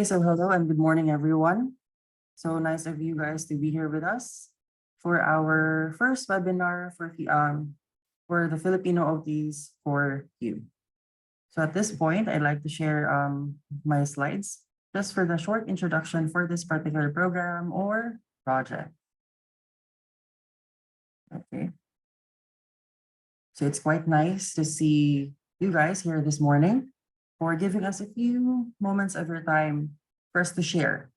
Okay, so hello and good morning, everyone. So nice of you guys to be here with us for our first webinar for the Filipino OTs for you. So at this point, I'd like to share my slides just for the short introduction for this particular program or project. Okay. So it's quite nice to see you guys here this morning for giving us a few moments of your time for us to share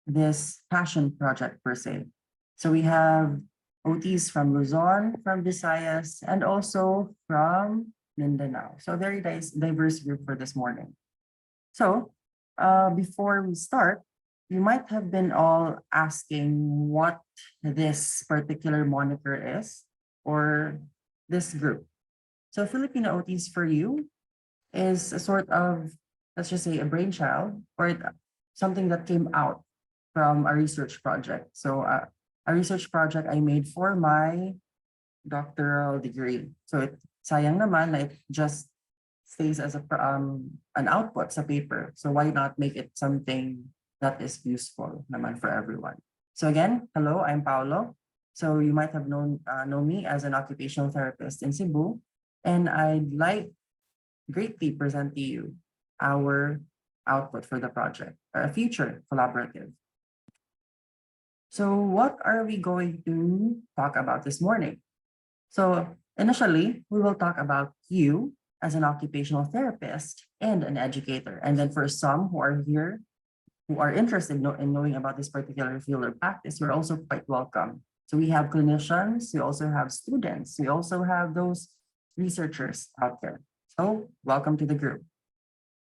this passion project per se. So we have OTs from Luzon, from Visayas, and also from Mindanao. So very diverse group for this morning. So before we start, you might have been all asking what this particular moniker is or this group. So Filipino OTs for you is a sort of, let's just say, a brainchild or something that came out from a research project. So a research project I made for my doctoral degree. So sayang naman na it just stays as an output sa paper. So why not make it something that is useful naman for everyone? So again, hello, I'm Paolo. So you might have know me as an occupational therapist in Cebu, and I'd like greatly present to you our output for the project, a future collaborative. So what are we going to talk about this morning? So initially, we will talk about you as an occupational therapist and an educator. And then for some who are here, who are interested in knowing about this particular field or practice, you're also quite welcome. So we have clinicians, we also have students, we also have those researchers out there. So welcome to the group.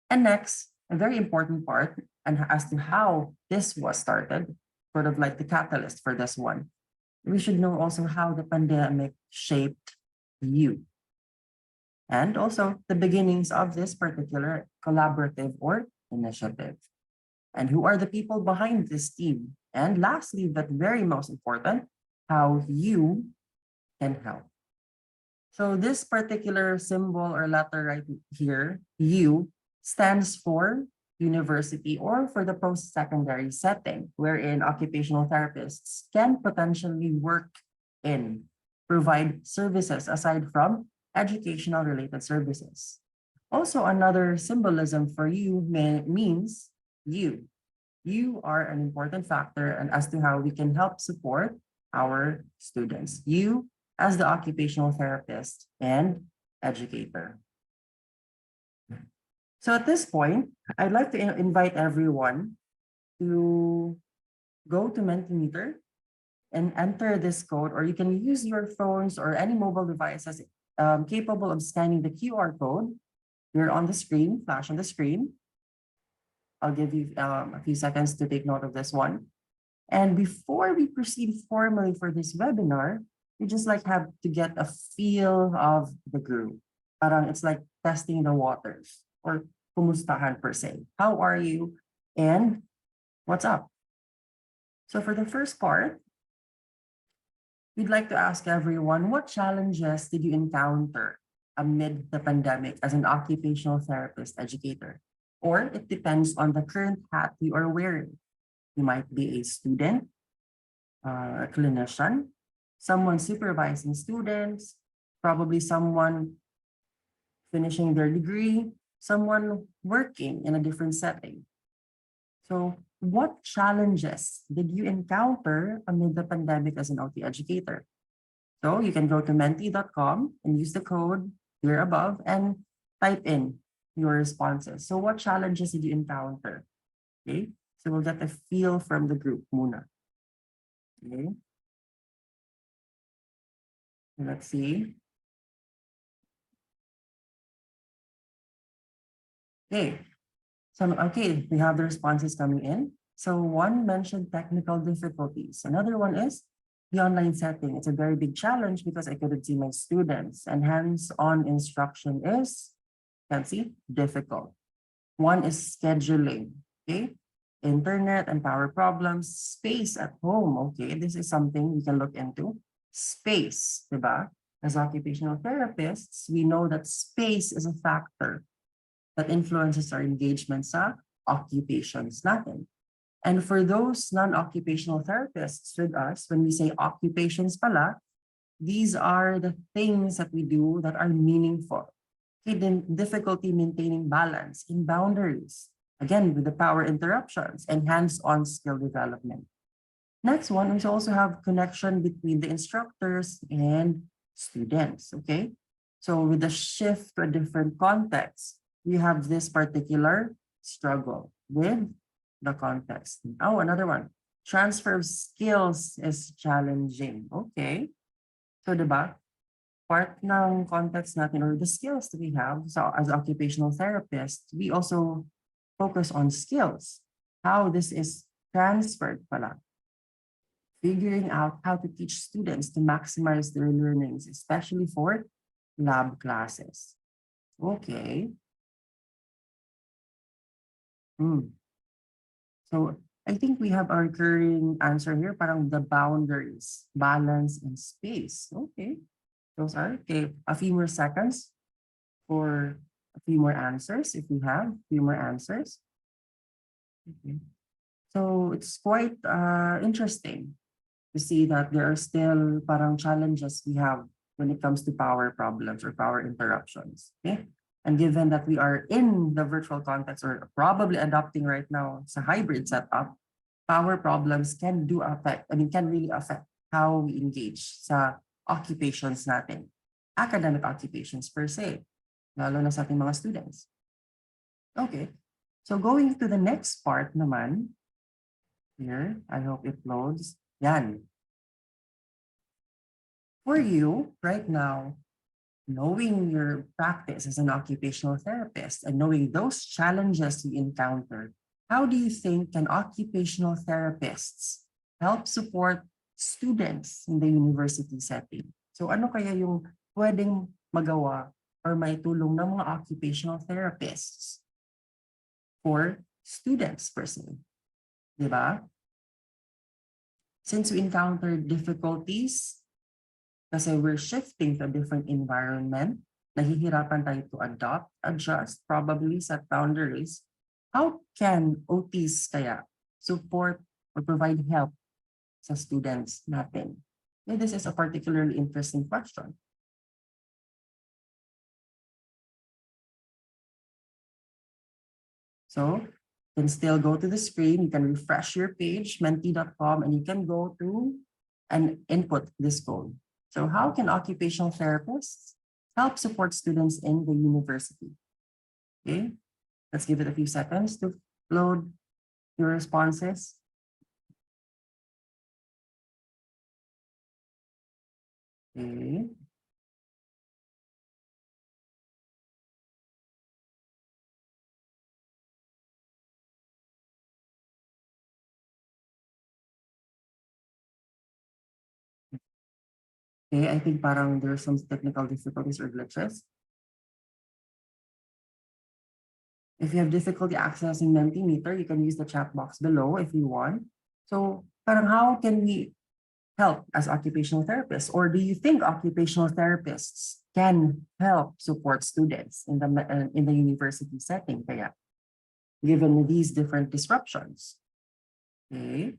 And next, a very important part, and as to how this was started, sort of like the catalyst for this one, we should know also how the pandemic shaped you. And also the beginnings of this particular collaborative or initiative. And who are the people behind this team? And lastly, but very most important, how you can help. So this particular symbol or letter right here, U, stands for university or for the post-secondary setting, wherein occupational therapists can potentially work in, provide services aside from educational related services. Also, another symbolism for you means you. You are an important factor and as to how we can help support our students. You as the occupational therapist and educator. So at this point, I'd like to invite everyone to go to Mentimeter and enter this code, or you can use your phones or any mobile devices capable of scanning the QR code here on the screen, flash on the screen. I'll give you a few seconds to take note of this one. And before we proceed formally for this webinar, we just have to get a feel of the group. Parang it's like testing the waters or kumustahan per se. How are you and what's up? So for the first part, we'd like to ask everyone, what challenges did you encounter amid the pandemic as an occupational therapist educator? Or it depends on the current hat you are wearing. You might be a student, a clinician, someone supervising students, probably someone finishing their degree, someone working in a different setting. So what challenges did you encounter amid the pandemic as an OT educator? So you can go to menti.com and use the code here above and type in your responses. So what challenges did you encounter? Okay, so we'll get a feel from the group muna. Okay. Let's see. Okay. So, okay, we have the responses coming in. So one mentioned technical difficulties. Another one is the online setting. It's a very big challenge because I couldn't see my students and hands-on instruction is, can't see, difficult. One is scheduling, okay? Internet and power problems, space at home, okay? This is something we can look into. Space, diba? As occupational therapists, we know that space is a factor that influences our engagement sa occupations natin. And for those non-occupational therapists with us, when we say occupations pala, these are the things that we do that are meaningful. Hidden difficulty maintaining balance in boundaries. Again, with the power interruptions and hands-on skill development. Next one, we also have connection between the instructors and students, okay? So with the shift to a different context, we have this particular struggle with the context. Oh, another one. Transfer of skills is challenging. Okay. So, diba? Part ng context natin or the skills that we have so as occupational therapists, we also focus on skills. How this is transferred pala. Figuring out how to teach students to maximize their learnings, especially for lab classes. Okay. So I think we have our recurring answer here, parang the boundaries, balance, and space. Okay. Those are okay. A few more seconds for a few more answers if we have a few more answers. Okay. So it's quite interesting to see that there are still parang challenges we have when it comes to power problems or power interruptions. Okay. And given that we are in the virtual context or probably adopting right now it's a hybrid setup, power problems can really affect how we engage sa occupations natin. Academic occupations per se, lalo na sa ating mga students. Okay. So going to the next part naman, here, I hope it loads. Yan. For you, right now, knowing your practice as an occupational therapist and knowing those challenges you encounter, how do you think can occupational therapists help support students in the university setting? So ano kaya yung pwedeng magawa or may tulong ng mga occupational therapists for students per se? Diba? Since we encounter difficulties, kasi we're shifting to a different environment, nahihirapan tayo to adopt, adjust, probably set boundaries. How can OTs kaya support or provide help sa students natin? And this is a particularly interesting question. So you can still go to the screen, you can refresh your page, menti.com, and you can go to and input this code. So how can occupational therapists help support students in the university? Okay, let's give it a few seconds to load your responses. Okay. Okay, I think parang there's some technical difficulties or glitches. If you have difficulty accessing Mentimeter, you can use the chat box below if you want. So parang how can we help as occupational therapists? Or do you think occupational therapists can help support students in the university setting kaya, given these different disruptions? Okay.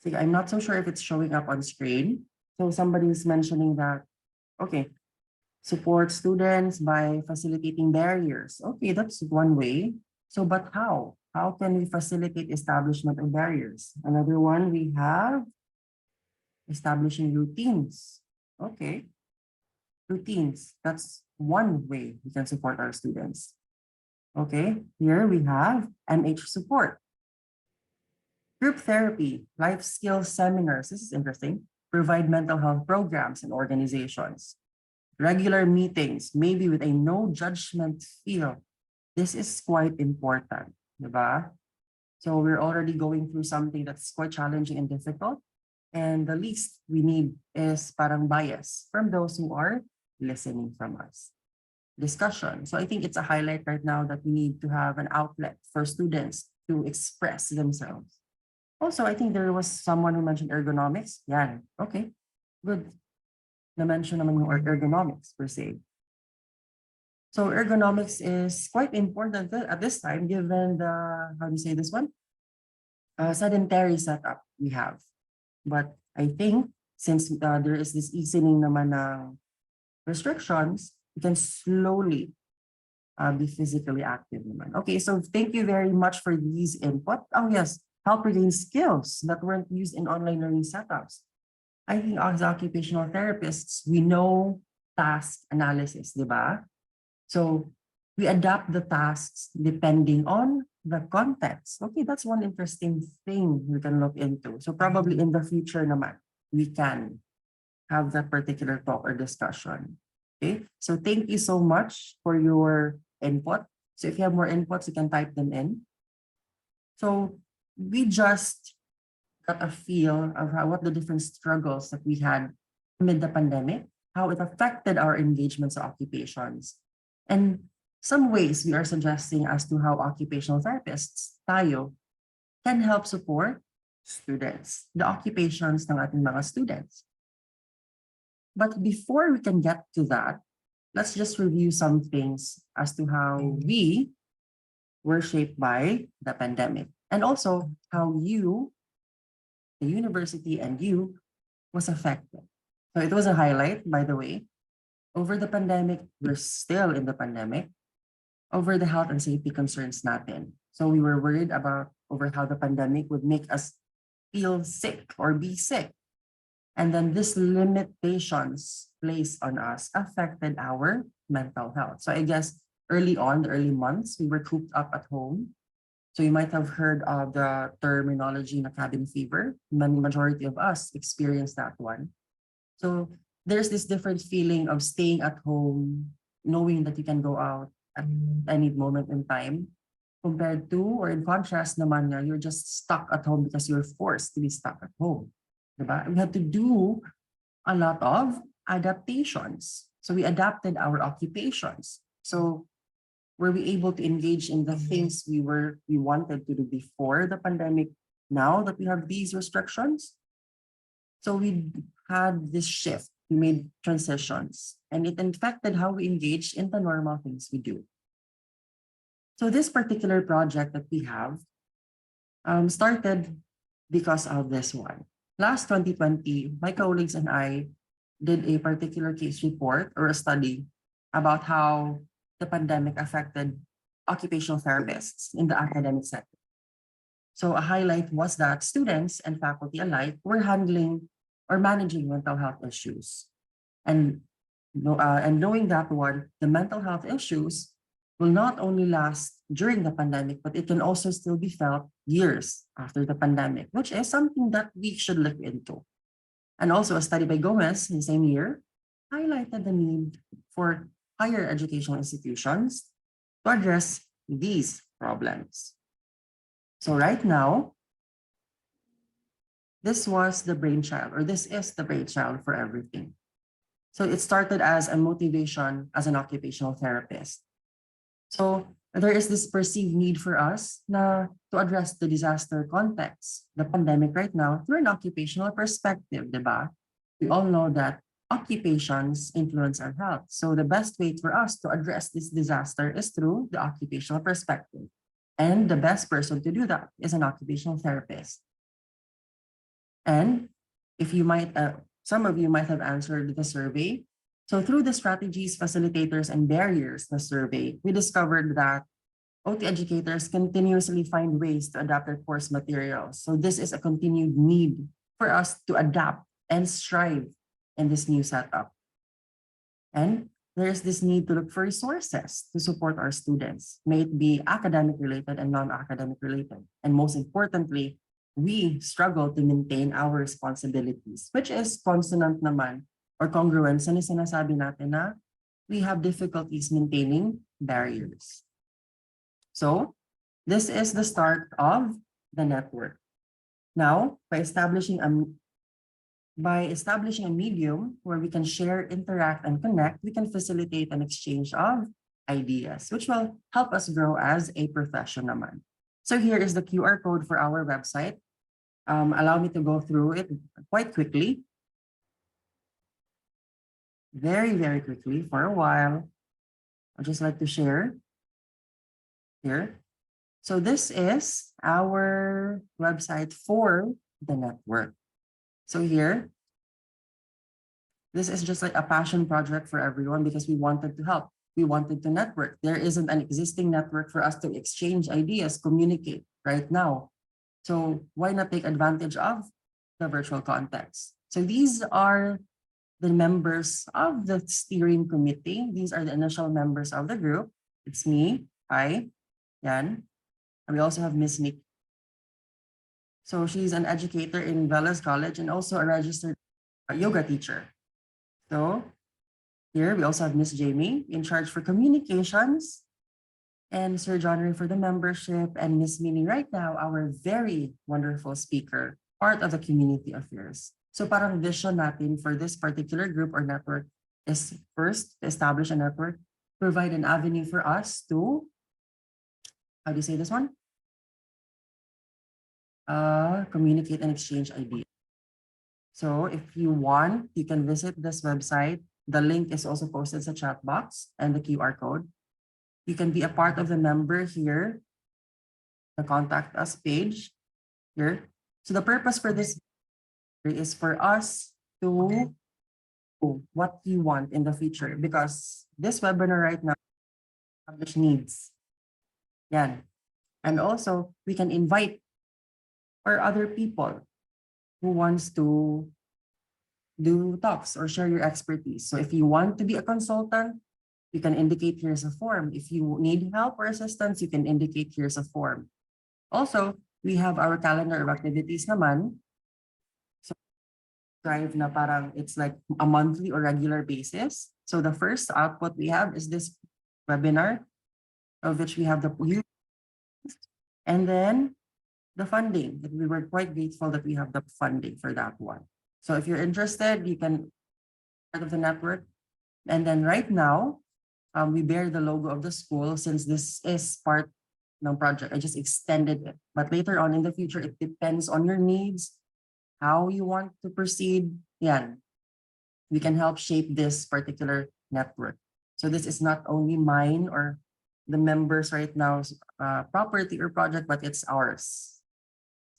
See, I'm not so sure if it's showing up on screen. So somebody's mentioning that, okay, support students by facilitating barriers. Okay, that's one way. So, but how? How can we facilitate establishment of barriers? Another one, we have establishing routines. Okay, routines. That's one way we can support our students. Okay, here we have MH support. Group therapy, life skills seminars, this is interesting, provide mental health programs and organizations. Regular meetings, maybe with a no judgment feel. This is quite important, diba? So we're already going through something that's quite challenging and difficult. And the least we need is parang bias from those who are listening from us. Discussion. So I think it's a highlight right now that we need to have an outlet for students to express themselves. Also, I think there was someone who mentioned ergonomics. Yeah, okay, good. Na-mention naman yung ergonomics per se. So ergonomics is quite important at this time, given the, how do you say this one? Sedentary setup we have. But I think since there is this easing naman ng restrictions, we can slowly be physically active naman. Okay, so thank you very much for these input. Oh yes, help regain skills that weren't used in online learning setups. I think as occupational therapists, we know task analysis, di ba? So we adapt the tasks depending on the context. Okay, that's one interesting thing we can look into. So probably in the future naman, we can have that particular talk or discussion. Okay, so thank you so much for your input. So if you have more inputs, you can type them in. So we just got a feel of what the different struggles that we had amid the pandemic, how it affected our engagements or occupations, and some ways we are suggesting as to how occupational therapists, tayo, can help support students, the occupations ng ating mga students. But before we can get to that, let's just review some things as to how we were shaped by the pandemic, and also how you, the university, and you was affected. So it was a highlight, by the way. Over the pandemic, we're still in the pandemic. Over the health and safety concerns natin. So we were worried about over how the pandemic would make us feel sick or be sick. And then these limitations placed on us affected our mental health. So I guess early on, the early months, we were cooped up at home. So you might have heard of the terminology na cabin fever. Majority of us experienced that one. So there's this different feeling of staying at home, knowing that you can go out at any moment in time, compared to, or in contrast naman na you're just stuck at home because you're forced to be stuck at home. Diba? We had to do a lot of adaptations. So we adapted our occupations. So were we able to engage in the things we wanted to do before the pandemic, now that we have these restrictions? So we had this shift, we made transitions, and it affected how we engage in the normal things we do. So this particular project that we have started because of this one. Last 2020, my colleagues and I did a particular case report or a study about how the pandemic affected occupational therapists in the academic setting. So a highlight was that students and faculty alike were handling or managing mental health issues. And knowing that one, the mental health issues will not only last during the pandemic, but it can also still be felt years after the pandemic, which is something that we should look into. And also a study by Gomez in the same year highlighted the need for higher educational institutions to address these problems. So right now, this was the brainchild, or this is the brainchild for everything. So it started as a motivation as an occupational therapist. So there is this perceived need for us to address the disaster context, the pandemic right now, through an occupational perspective, diba? We all know that occupations influence our health. So the best way for us to address this disaster is through the occupational perspective. And the best person to do that is an occupational therapist. And if you might, some of you might have answered the survey. So through the strategies, facilitators, and barriers, the survey, we discovered that OT educators continuously find ways to adapt their course materials. So this is a continued need for us to adapt and strive in this new setup. And there's this need to look for resources to support our students, may it be academic related and non-academic related. And most importantly, we struggle to maintain our responsibilities, which is consonant naman or congruent sa sinasabi natin na we have difficulties maintaining barriers. So this is the start of the network. Now, by establishing a medium where we can share, interact, and connect, we can facilitate an exchange of ideas, which will help us grow as a profession naman. So here is the QR code for our website. Allow me to go through it quite quickly. Very, very quickly for a while. I'd just like to share here. So this is our website for the network. So here, this is just like a passion project for everyone because we wanted to help. We wanted to network. There isn't an existing network for us to exchange ideas, communicate right now. So why not take advantage of the virtual context? So these are the members of the steering committee. These are the initial members of the group. It's me, hi, Yan. And we also have Miss Nick. So she's an educator in Velas College and also a registered yoga teacher. So here we also have Miss Jamie in charge for communications and Sir John Ray for the membership and Miss Mini right now, our very wonderful speaker, part of the community affairs. So parang vision natin for this particular group or network is first to establish a network, provide an avenue for us to, how do you say this one? Communicate and exchange ideas. So if you want, you can visit this website. The link is also posted in the chat box and the QR code. You can be a part of the member here, the contact us page here. So the purpose for this is for us to do what you want in the future because this webinar right now publish needs. Yan. And also we can invite or other people who wants to do talks or share your expertise. So if you want to be a consultant, you can indicate here's a form. If you need help or assistance, you can indicate here's a form. Also, we have our calendar of activities naman. So drive na parang it's like a monthly or regular basis. So the first output we have is this webinar of which we have the and then the funding. We were quite grateful that we have the funding for that one. So if you're interested, you can be part of the network. And then right now, we bear the logo of the school since this is part ng project. I just extended it. But later on in the future, it depends on your needs, how you want to proceed. Yan. We can help shape this particular network. So this is not only mine or the members right now's property or project, but it's ours.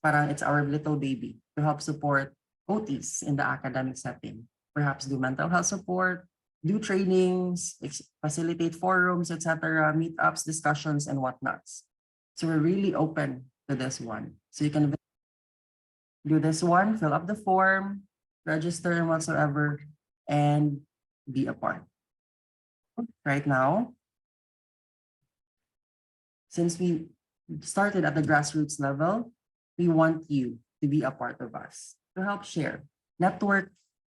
Parang it's our little baby to help support OTs in the academic setting. Perhaps do mental health support, do trainings, facilitate forums, etc., meetups, discussions, and whatnots. So we're really open to this one. So you can do this one, fill up the form, register and whatsoever, and be a part. Right now, since we started at the grassroots level, we want you to be a part of us, to help share, network,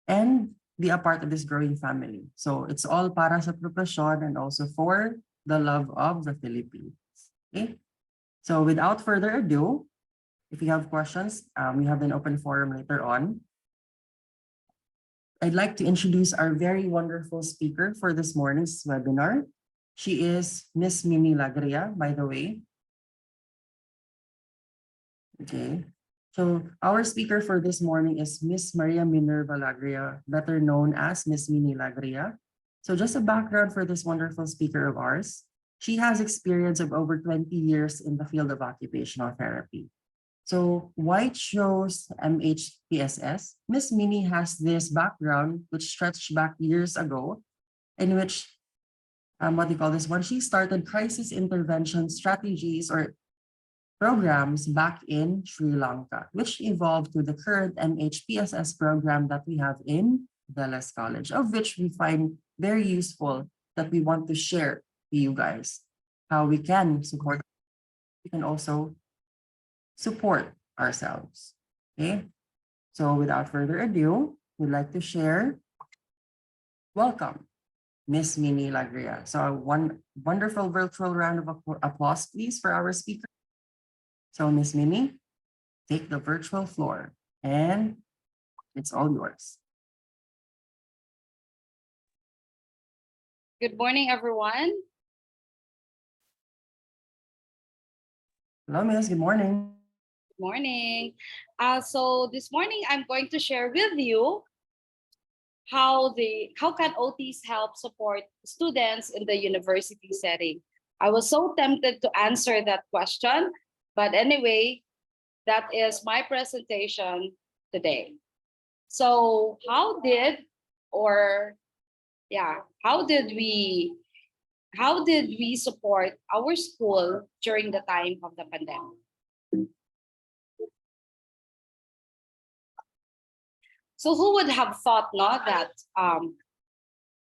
and be a part of this growing family. So it's all para sa profesyon and also for the love of the Philippines. Okay? So without further ado, if you have questions, we have an open forum later on. I'd like to introduce our very wonderful speaker for this morning's webinar. She is Miss Mini Lagria, by the way. Okay. So our speaker for this morning is Miss Maria Menierva Lagria, better known as Miss Mini Lagria. So just a background for this wonderful speaker of ours. She has experience of over 20 years in the field of occupational therapy. So why chose MHPSS? Miss Mini has this background which stretched back years ago, in which what do you call this one? She started crisis intervention strategies or programs back in Sri Lanka, which evolved to the current MHPSS program that we have in Velas College, of which we find very useful that we want to share to you guys how we can support. We can also support ourselves. Okay. So without further ado, we'd like to share. Welcome, Miss Mini Lagria. So one wonderful virtual round of applause, please, for our speaker. So Miss Mini, take the virtual floor and it's all yours. Good morning, everyone. Hello, Miss. Good morning. Good morning. So this morning, I'm going to share with you how can OTs help support students in the university setting? I was so tempted to answer that question, but anyway, that is my presentation today. So or yeah, how did we support our school during the time of the pandemic? So who would have thought, not that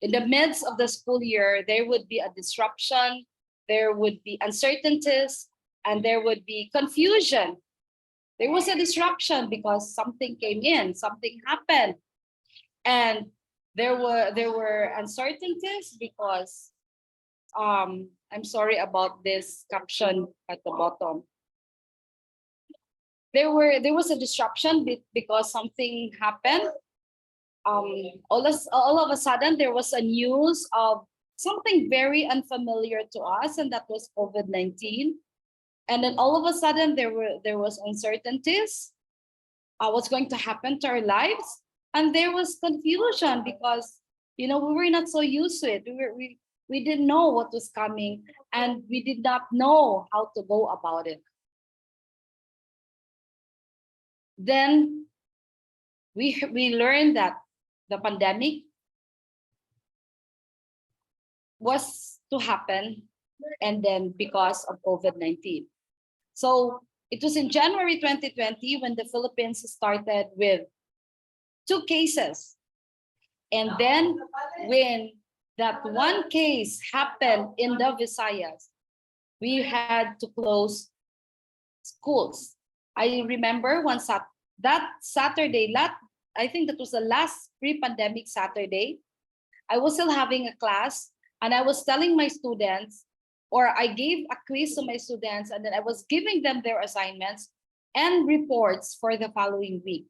in the midst of the school year, there would be a disruption, there would be uncertainties, and there would be confusion. There was a disruption because something came in, something happened, and there were uncertainties because I'm sorry about this caption at the bottom. There was a disruption because something happened. All of a sudden there was a news of something very unfamiliar to us, and that was COVID-19. And then all of a sudden there was uncertainties, what's going to happen to our lives, and there was confusion because we were not so used to it. We didn't know what was coming, and we did not know how to go about it. Then we learned that the pandemic was to happen, and then because of COVID-19. So it was in January 2020 when the Philippines started with 2 cases. And then when that one case happened in the Visayas, we had to close schools. I remember that Saturday, I think that was the last pre-pandemic Saturday, I was still having a class, and I was telling my students, or I gave a quiz to my students, and then I was giving them their assignments and reports for the following week.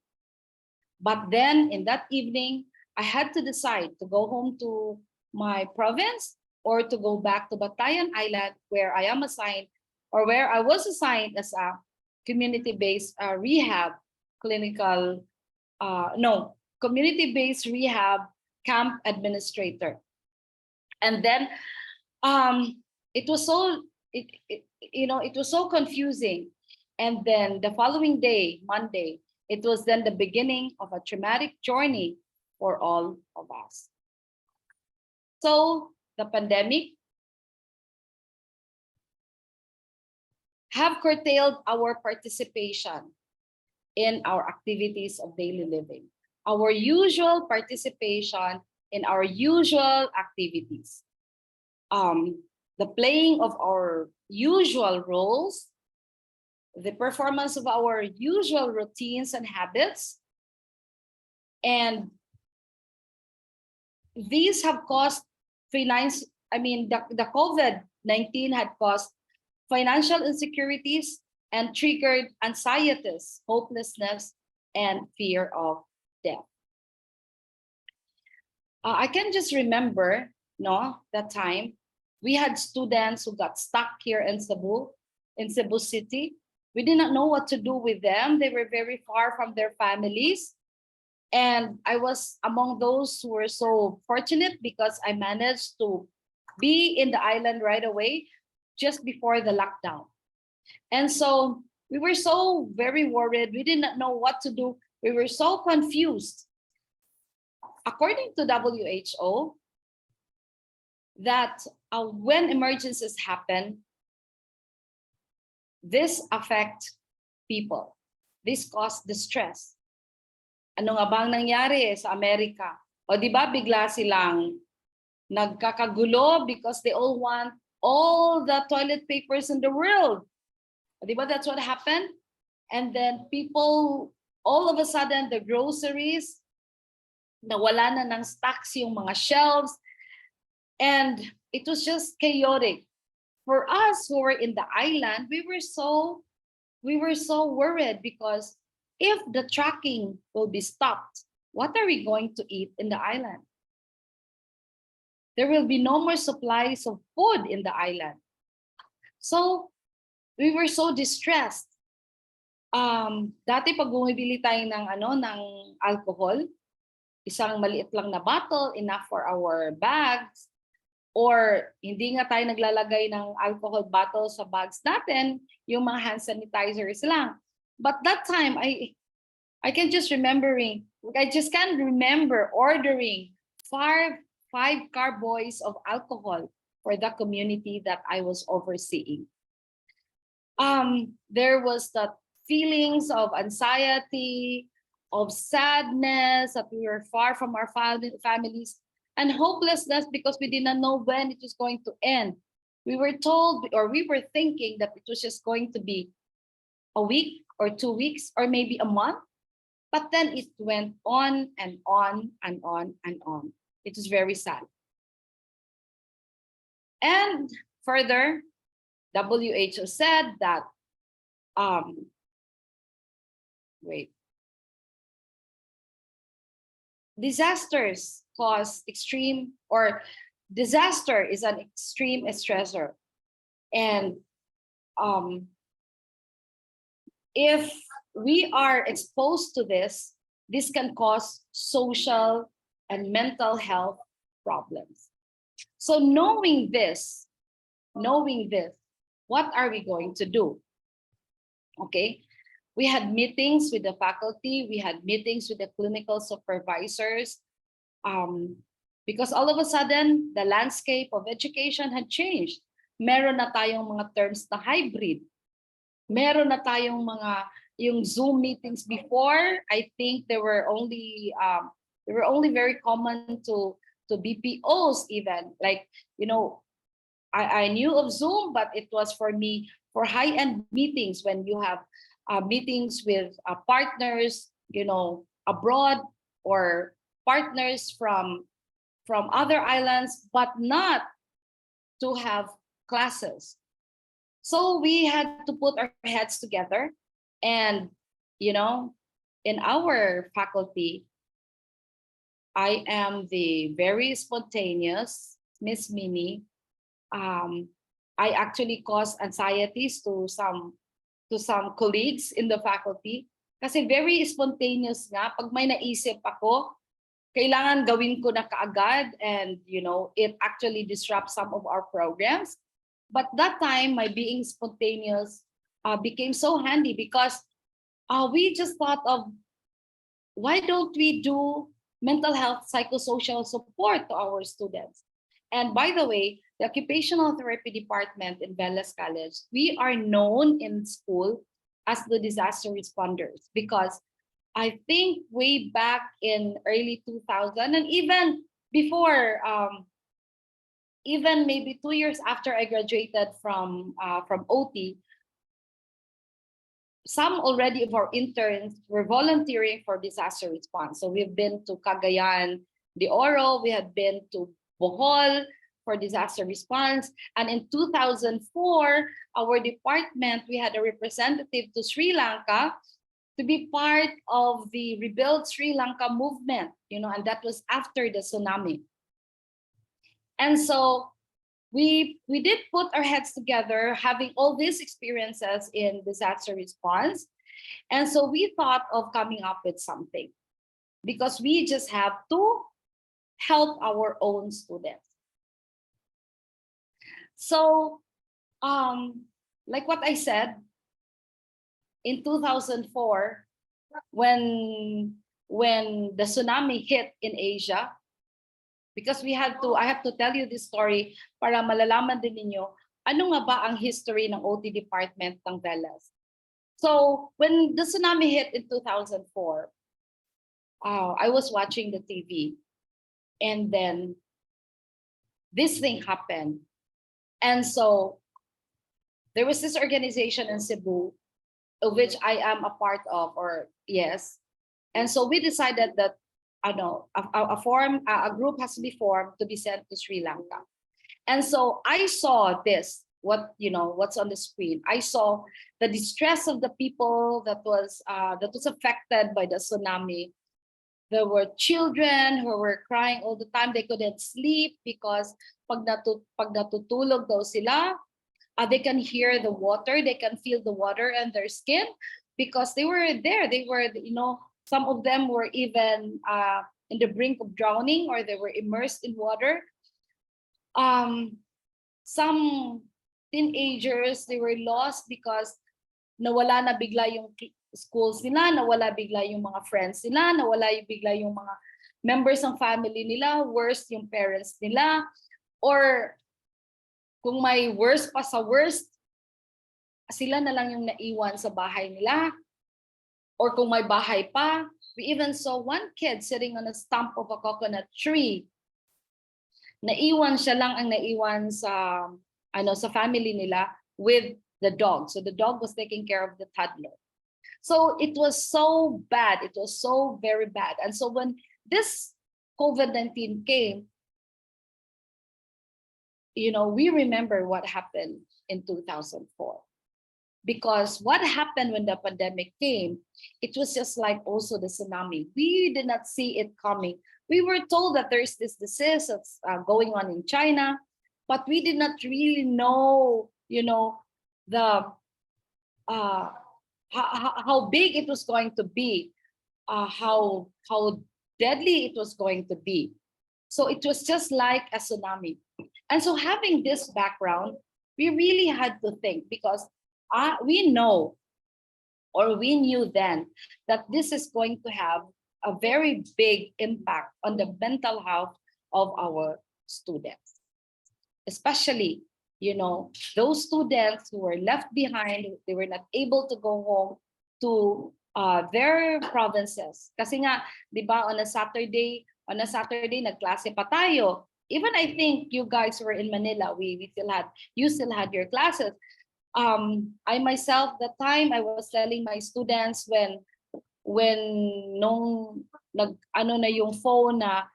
But then in that evening, I had to decide to go home to my province or to go back to Batayan Island, where I am assigned, or where I was assigned as a community-based rehab clinical, no, community-based rehab camp administrator. And then it was so it was so confusing. And then the following day, Monday, it was then the beginning of a traumatic journey for all of us. So the pandemic have curtailed our participation in our activities of daily living, our usual participation in our usual activities, the playing of our usual roles, the performance of our usual routines and habits. And these have caused the COVID-19 had caused financial insecurities and triggered anxieties, hopelessness, and fear of death. I can just remember, that time we had students who got stuck here in Cebu City. We did not know what to do with them. They were very far from their families. And I was among those who were so fortunate because I managed to be in the island right away just before the lockdown. And so we were so very worried. We did not know what to do. We were so confused. According to WHO, that when emergencies happen, this affect people. This cause distress. Ano nga bang nangyari sa Amerika? O di ba bigla silang nagkakagulo because they all want all the toilet papers in the world. O di ba that's what happened? And then people, all of a sudden, the groceries, nawala na ng stocks yung mga shelves. And it was just chaotic. For us who were in the island, we were so worried because if the trucking will be stopped, what are we going to eat in the island? There will be no more supplies of food in the island. So we were so distressed. Dati pag bumibili tayo ng alcohol, isang maliit lang na bottle, enough for our bags, or hindi nga tayo naglalagay ng alcohol bottle sa bags natin, yung mga hand sanitizers lang. But that time, I can just I just can't remember ordering five carboys of alcohol for the community that I was overseeing. There was that feelings of anxiety, of sadness, that we were far from our families, and hopelessness because we did not know when it was going to end. We were told, or we were thinking that it was just going to be a week or 2 weeks or maybe a month. But then it went on and on and on and on. It was very sad. And further, WHO said that, disasters cause extreme, or disaster is an extreme stressor. And if we are exposed to this can cause social and mental health problems. So knowing this, what are we going to do? Okay, we had meetings with the faculty, we had meetings with the clinical supervisors, because all of a sudden, the landscape of education had changed. Meron na tayong mga terms na hybrid. Meron na tayong yung Zoom meetings before. I think they were only very common to BPOs even. Like, I knew of Zoom, but it was for me for high-end meetings when you have meetings with partners, abroad, or partners from other islands, but not to have classes. So we had to put our heads together, and in our faculty, I am the very spontaneous Miss Mini. I actually caused anxieties to some colleagues in the faculty kasi very spontaneous nga. Pag may naisip ako, kailangan gawin ko na kaagad, and it actually disrupts some of our programs. But that time, my being spontaneous became so handy because we just thought of, why don't we do mental health psychosocial support to our students? And by the way, the occupational therapy department in Velas College, we are known in school as the disaster responders because I think way back in early 2000 and even before, even maybe 2 years after I graduated from OT, some already of our interns were volunteering for disaster response. So we've been to Cagayan de Oro, we had been to Bohol for disaster response. And in 2004, our department, we had a representative to Sri Lanka to be part of the Rebuild Sri Lanka movement, and that was after the tsunami. And so we did put our heads together, having all these experiences in disaster response. And so we thought of coming up with something because we just have to help our own students. So, like what I said, in 2004, when the tsunami hit in Asia, because I have to tell you this story para malalaman din ninyo ano nga ba ang history ng OT department ng Velas. So, when the tsunami hit in 2004, I was watching the TV, and then this thing happened. And so there was this organization in Cebu, of which I am a part of, and so we decided that a group has to be formed to be sent to Sri Lanka. And so I saw what's on the screen. I saw the distress of the people that was affected by the tsunami. There were children who were crying all the time. They couldn't sleep because pag natutulog daw sila, they can hear the water, they can feel the water in their skin because they were there. They were, some of them were even in the brink of drowning or they were immersed in water. Some teenagers, they were lost because nawala na bigla yung schools nila, nawala bigla yung mga friends nila, nawala yung bigla yung mga members ng family nila, worst yung parents nila, or kung may worst pa sa worst, sila na lang yung naiwan sa bahay nila, or kung may bahay pa. We even saw one kid sitting on a stump of a coconut tree. Naiwan siya lang ang naiwan sa sa family nila with the dog. So the dog was taking care of the toddler. So it was so bad. It was so very bad. And so when this COVID-19 came, we remember what happened in 2004. Because what happened when the pandemic came, it was just like also the tsunami. We did not see it coming. We were told that there's this disease that's going on in China, but we did not really know, the how big it was going to be, how deadly it was going to be. So it was just like a tsunami. And so having this background, we really had to think, because we know, or we knew then, that this is going to have a very big impact on the mental health of our students, especially those students who were left behind. They were not able to go home to their provinces. Kasi nga, di ba, on a Saturday, nagklase pa tayo. Even I think you guys were in Manila, you still had your classes. I myself, that time, I was telling my students when nung na yung phone na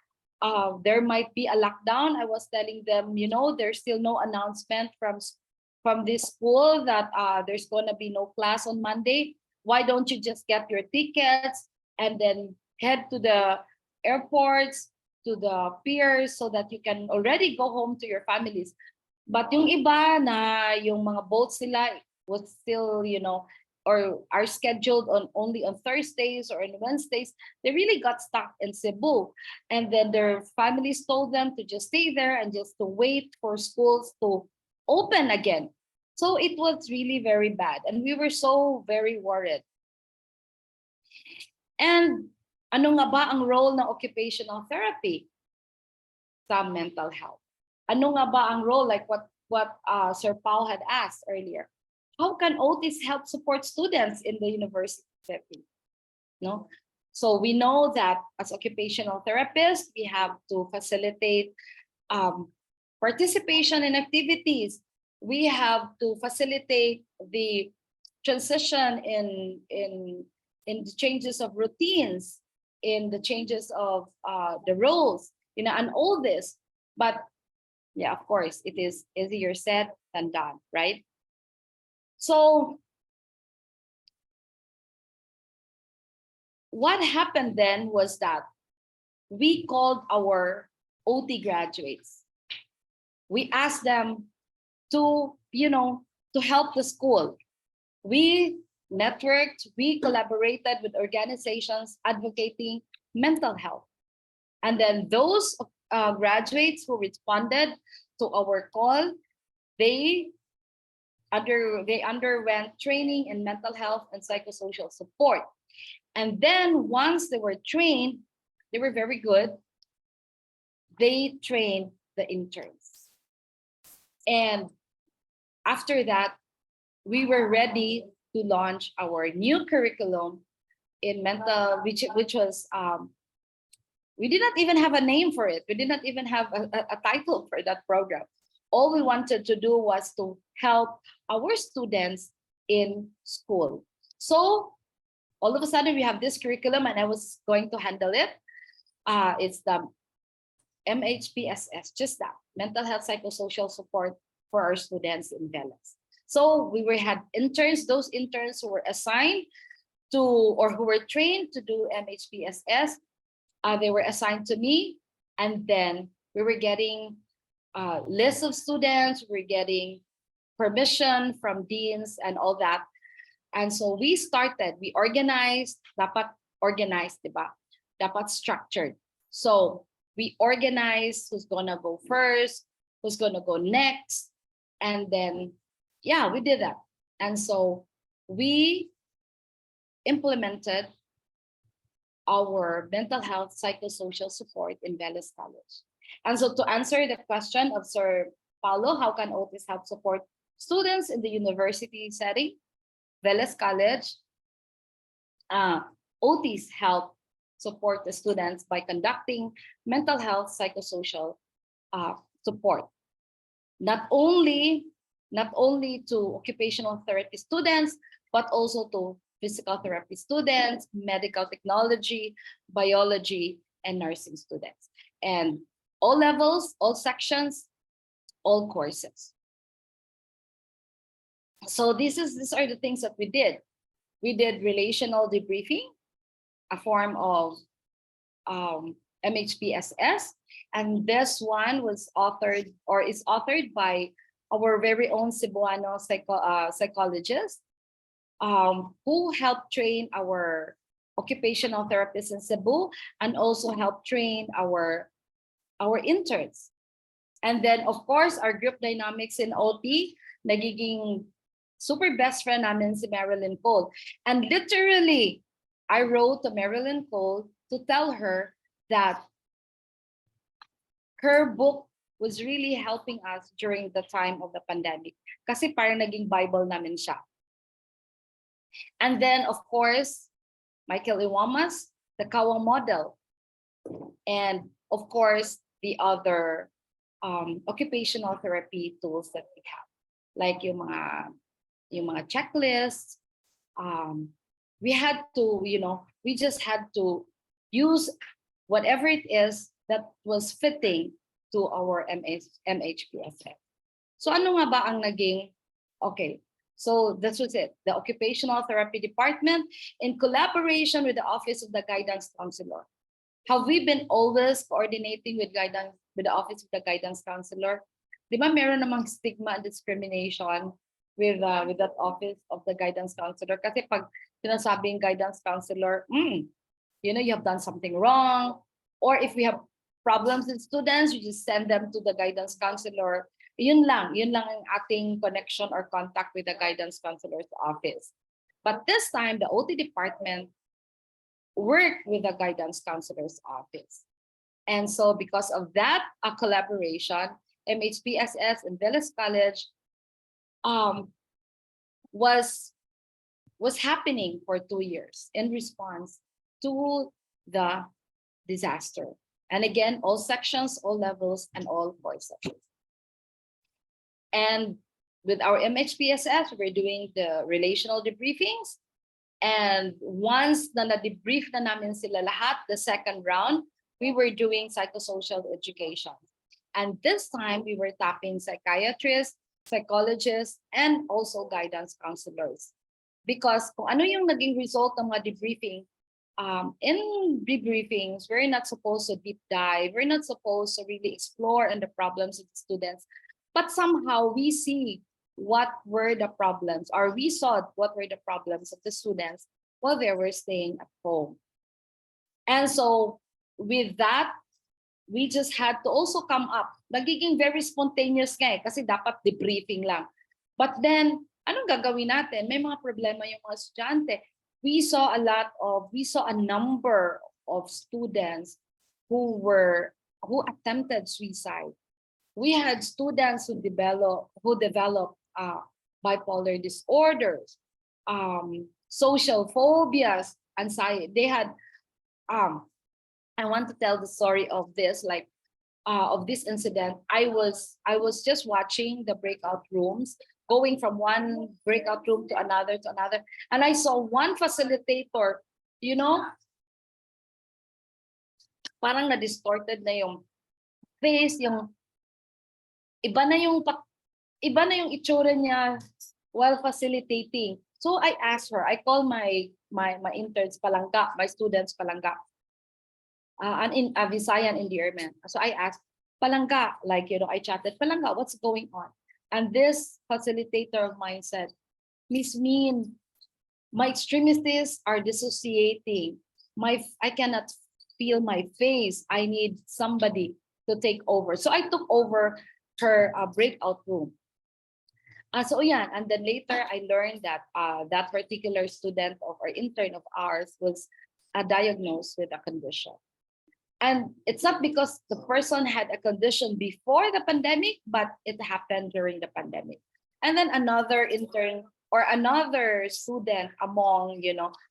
there might be a lockdown, I was telling them, there's still no announcement from this school that there's gonna be no class on Monday. Why don't you just get your tickets and then head to the airports, to the piers, so that you can already go home to your families. But yung iba na yung mga boats nila was still, or are scheduled only on Thursdays or on Wednesdays, they really got stuck in Cebu. And then their families told them to just stay there and just to wait for schools to open again. So it was really very bad. And we were so very worried. And ano nga ba ang role ng occupational therapy sa mental health? Ano nga ba ang role, like what Sir Paul had asked earlier? How can OTs help support students in the university setting? No? So we know that as occupational therapists, we have to facilitate participation in activities. We have to facilitate the transition in the changes of routines, in the changes of the roles, and all this. But yeah, of course, it is easier said than done, right? So what happened then was that we called our OT graduates. We asked them to help the school. We networked, we collaborated with organizations advocating mental health. And then those graduates who responded to our call, they underwent training in mental health and psychosocial support. And then once they were trained, they were very good. They trained the interns. And after that, we were ready to launch our new curriculum in mental, which was, we did not even have a name for it. We did not even have a title for that program. All we wanted to do was to help our students in school. So all of a sudden we have this curriculum, and I was going to handle it. It's the MHPSS, just that, mental health psychosocial support for our students in Velas. So we had interns, those interns who were assigned to, or who were trained to do MHPSS, they were assigned to me, and then we were getting lists of students, we were getting permission from deans and all that. And so we started, we organized, dapat organized, diba? Dapat structured. So we organize who's gonna go first, who's gonna go next, and then yeah, we did that. And so we implemented our mental health psychosocial support in Veles College. And so to answer the question of Sir Paulo, how can OTIS help support students in the university setting? Veles College, OTIS help support the students by conducting mental health psychosocial support. Not only to occupational therapy students, but also to physical therapy students, medical technology, biology, and nursing students. And all levels, all sections, all courses. So these are the things that we did. We did relational debriefing, a form of MHPSS, and this one was authored or is authored by our very own Cebuano psychologist, who helped train our occupational therapists in Cebu and also helped train our interns. And then of course our group dynamics in OT, nagiging super best friend namin si Marilyn Cole. And literally, I wrote to Marilyn Cole to tell her that her book was really helping us during the time of the pandemic. Kasi parang naging Bible namin siya. And then, of course, Michael Iwamas, the Kawang model. And of course, the other occupational therapy tools that we have. Like yung mga checklists. We had to, we just had to use whatever it is that was fitting to our MHPSS. So ano nga ba ang naging, okay, so this was it. The Occupational Therapy Department, in collaboration with the Office of the Guidance Counselor. Have we been always coordinating with the Office of the Guidance Counselor? Di ba meron namang stigma and discrimination with that Office of the Guidance Counselor? Kasi pag sinasabing guidance counselor, you have done something wrong. Or if we have problems with students, you just send them to the guidance counselor. Yun lang ang ating connection or contact with the guidance counselor's office. But this time, the OT department worked with the guidance counselor's office. And so because of that collaboration, MHPSS and Veles College was happening for 2 years in response to the disaster. And again, all sections, all levels, and all courses. And with our MHPSS, we're doing the relational debriefings. And once na na-debrief na namin sila lahat, the second round, we were doing psychosocial education. And this time, we were tapping psychiatrists, psychologists, and also guidance counselors. Because kung ano yung naging result ng mga debriefing, in debriefings, we're not supposed to deep dive. We're not supposed to really explore on the problems of the students. But somehow we see what were the problems, or we saw what were the problems of the students while they were staying at home. And so with that, we just had to also come up. Nagiging very spontaneous nga kasi dapat debriefing lang. But then, anong gagawin natin? May mga problema yung mga estudyante. We saw a number of students who attempted suicide. We had students who developed bipolar disorders, social phobias, anxiety. They had, I want to tell the story of this, of this incident. I was just watching the breakout rooms, going from one breakout room to another, and I saw one facilitator, parang na-distorted na yung face, iba na yung itsura niya while facilitating. So I asked her, I called my interns palangga, my students palangga, in Visayan endearment. So I asked, palangga, I chatted, palangga, what's going on? And this facilitator of mine said, Miss Min, my extremities are dissociating. I cannot feel my face. I need somebody to take over. So I took over her breakout room. So yeah, and then later I learned that that particular student of our intern of ours was diagnosed with a condition. And it's not because the person had a condition before the pandemic, but it happened during the pandemic. And then another intern or another student among,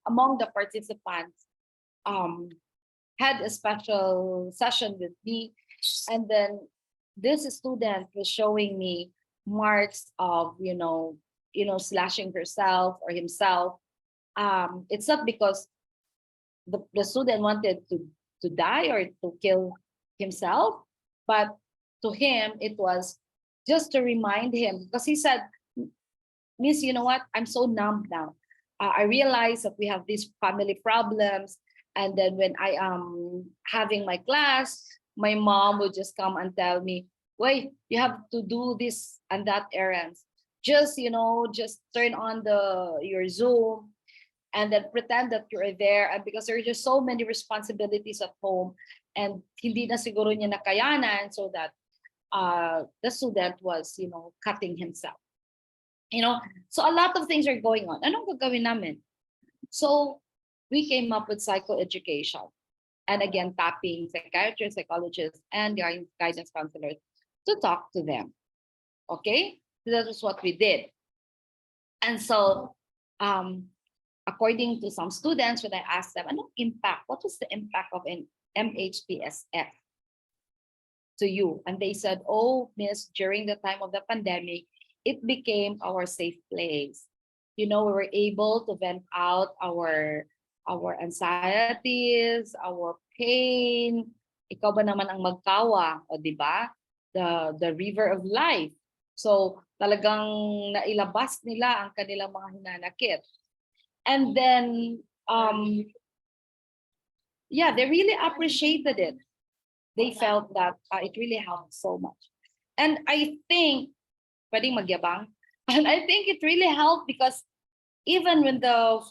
among the participants had a special session with me. And then this student was showing me marks of, slashing herself or himself. It's not because the student wanted to die or to kill himself, but to him, it was just to remind him, because he said, Miss, you know what? I'm so numb now. I realize that we have these family problems. And then when I am having my class, my mom would just come and tell me, wait, you have to do this and that errands. Just, just turn on your Zoom and then pretend that you're there. And because there are just so many responsibilities at home and hindi na siguro niya nakayanan, so that the student was, cutting himself. So a lot of things are going on. Anong gagawin namin? So we came up with psychoeducation. And again, tapping psychiatrists, psychologists, and guidance counselors to talk to them. Okay? So that was what we did. And so, according to some students, when I asked them, what was the impact of an MHPSS to you? And they said, oh, Miss, during the time of the pandemic, it became our safe place. We were able to vent out our anxieties, our pain. Ikaw ba naman ang magkawa, o di ba? The river of life. So talagang nailabas nila ang kanilang mga hinanakit. And then, they really appreciated it. They felt that it really helped so much. And I think, pwedeng magyabang, and I think it really helped because even when the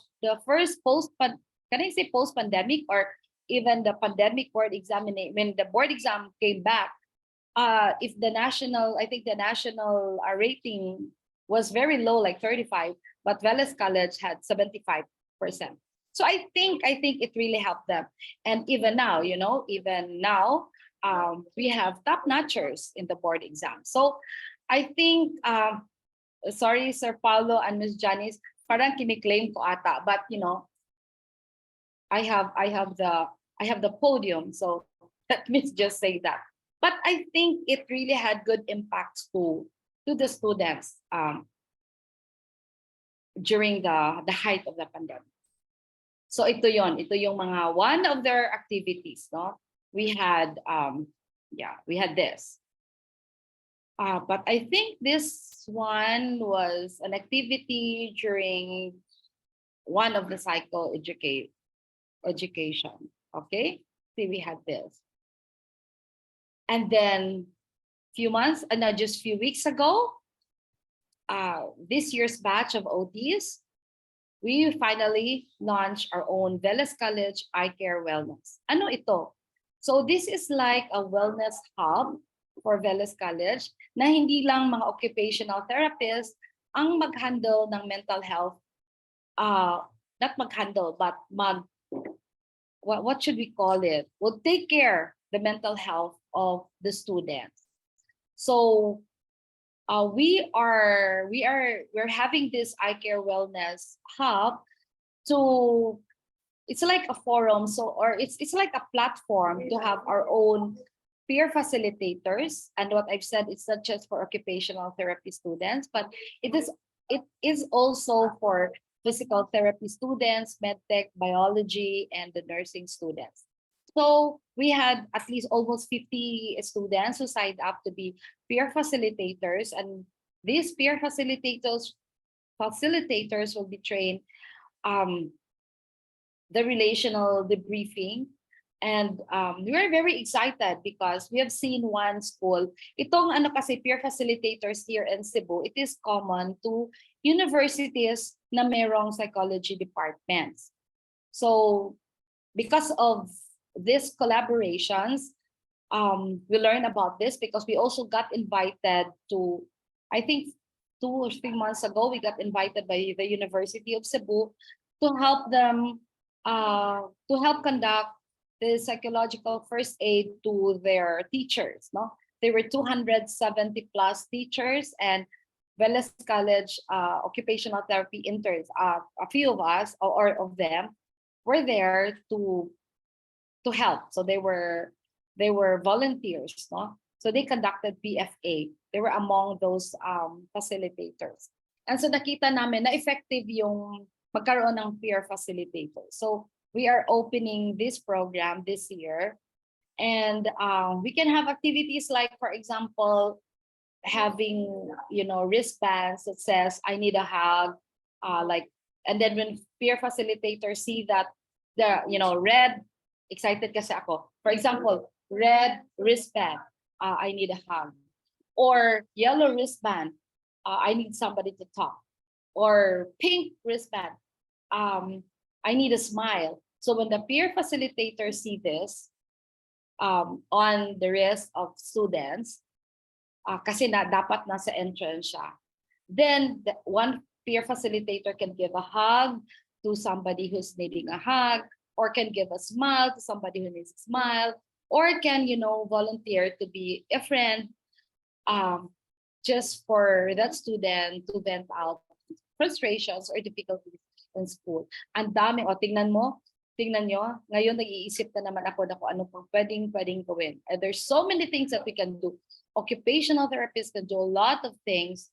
first can I say post-pandemic, or even the pandemic board examination, when the board exam came back, if the national rating was very low, like 35, but Veles College had 75%. So I think it really helped them. And even now, we have top notchers in the board exam. So I think, sorry, Sir Paulo and Ms. Janice, parang kiniklaim ko ata, but I have the podium, so let me just say that. But I think it really had good impacts to the students during the height of the pandemic. So ito yung mga one of their activities, no? We had this. But I think this one was an activity during one of the education. Okay, see, we had this. And then just few weeks ago, this year's batch of OTs, we finally launched our own Veles College Eye Care Wellness. Ano ito? So this is like a wellness hub for Veles College na hindi lang mga occupational therapists ang mag-handle ng mental health, not mag-handle, but what should we call it? We'll take care the mental health of the students. So we're having this eye care wellness hub it's like a forum, it's like a platform to have our own peer facilitators. And what I've said, it's not just for occupational therapy students, but it is also for physical therapy students, medtech, biology, and the nursing students. So we had at least almost 50 students who signed up to be peer facilitators, and these peer facilitators will be trained the relational debriefing. And we are very excited because we have seen one school. Itong kasi peer facilitators here in Cebu, it is common to universities na merong psychology departments. So because of these collaborations, we learned about this because we also got invited to, I think 2 or 3 months ago, we got invited by the University of Cebu to help them, to help conduct the psychological first aid to their teachers. No, there were 270 plus teachers and Veles College occupational therapy interns. A few of us or of them were there to help. So they were volunteers, no? So they conducted PFA. They were among those facilitators. And so nakita namin na effective yung magkaroon ng peer facilitator. So we are opening this program this year. And we can have activities like, for example, having, wristbands that says, I need a hug. And then when peer facilitators see that the, red, excited kasi ako. For example, red wristband, I need a hug. Or yellow wristband, I need somebody to talk. Or pink wristband, I need a smile. So when the peer facilitators see this on the wrist of students, kasi dapat nasa entrance siya, then one peer facilitator can give a hug to somebody who's needing a hug, or can give a smile to somebody who needs a smile, or can, volunteer to be a friend just for that student to vent out frustrations or difficulties in school. Ang dami, tingnan nyo, ngayon nag-iisip na naman ako na kung ano pang pwedeng gawin. And there's so many things that we can do. Occupational therapists can do a lot of things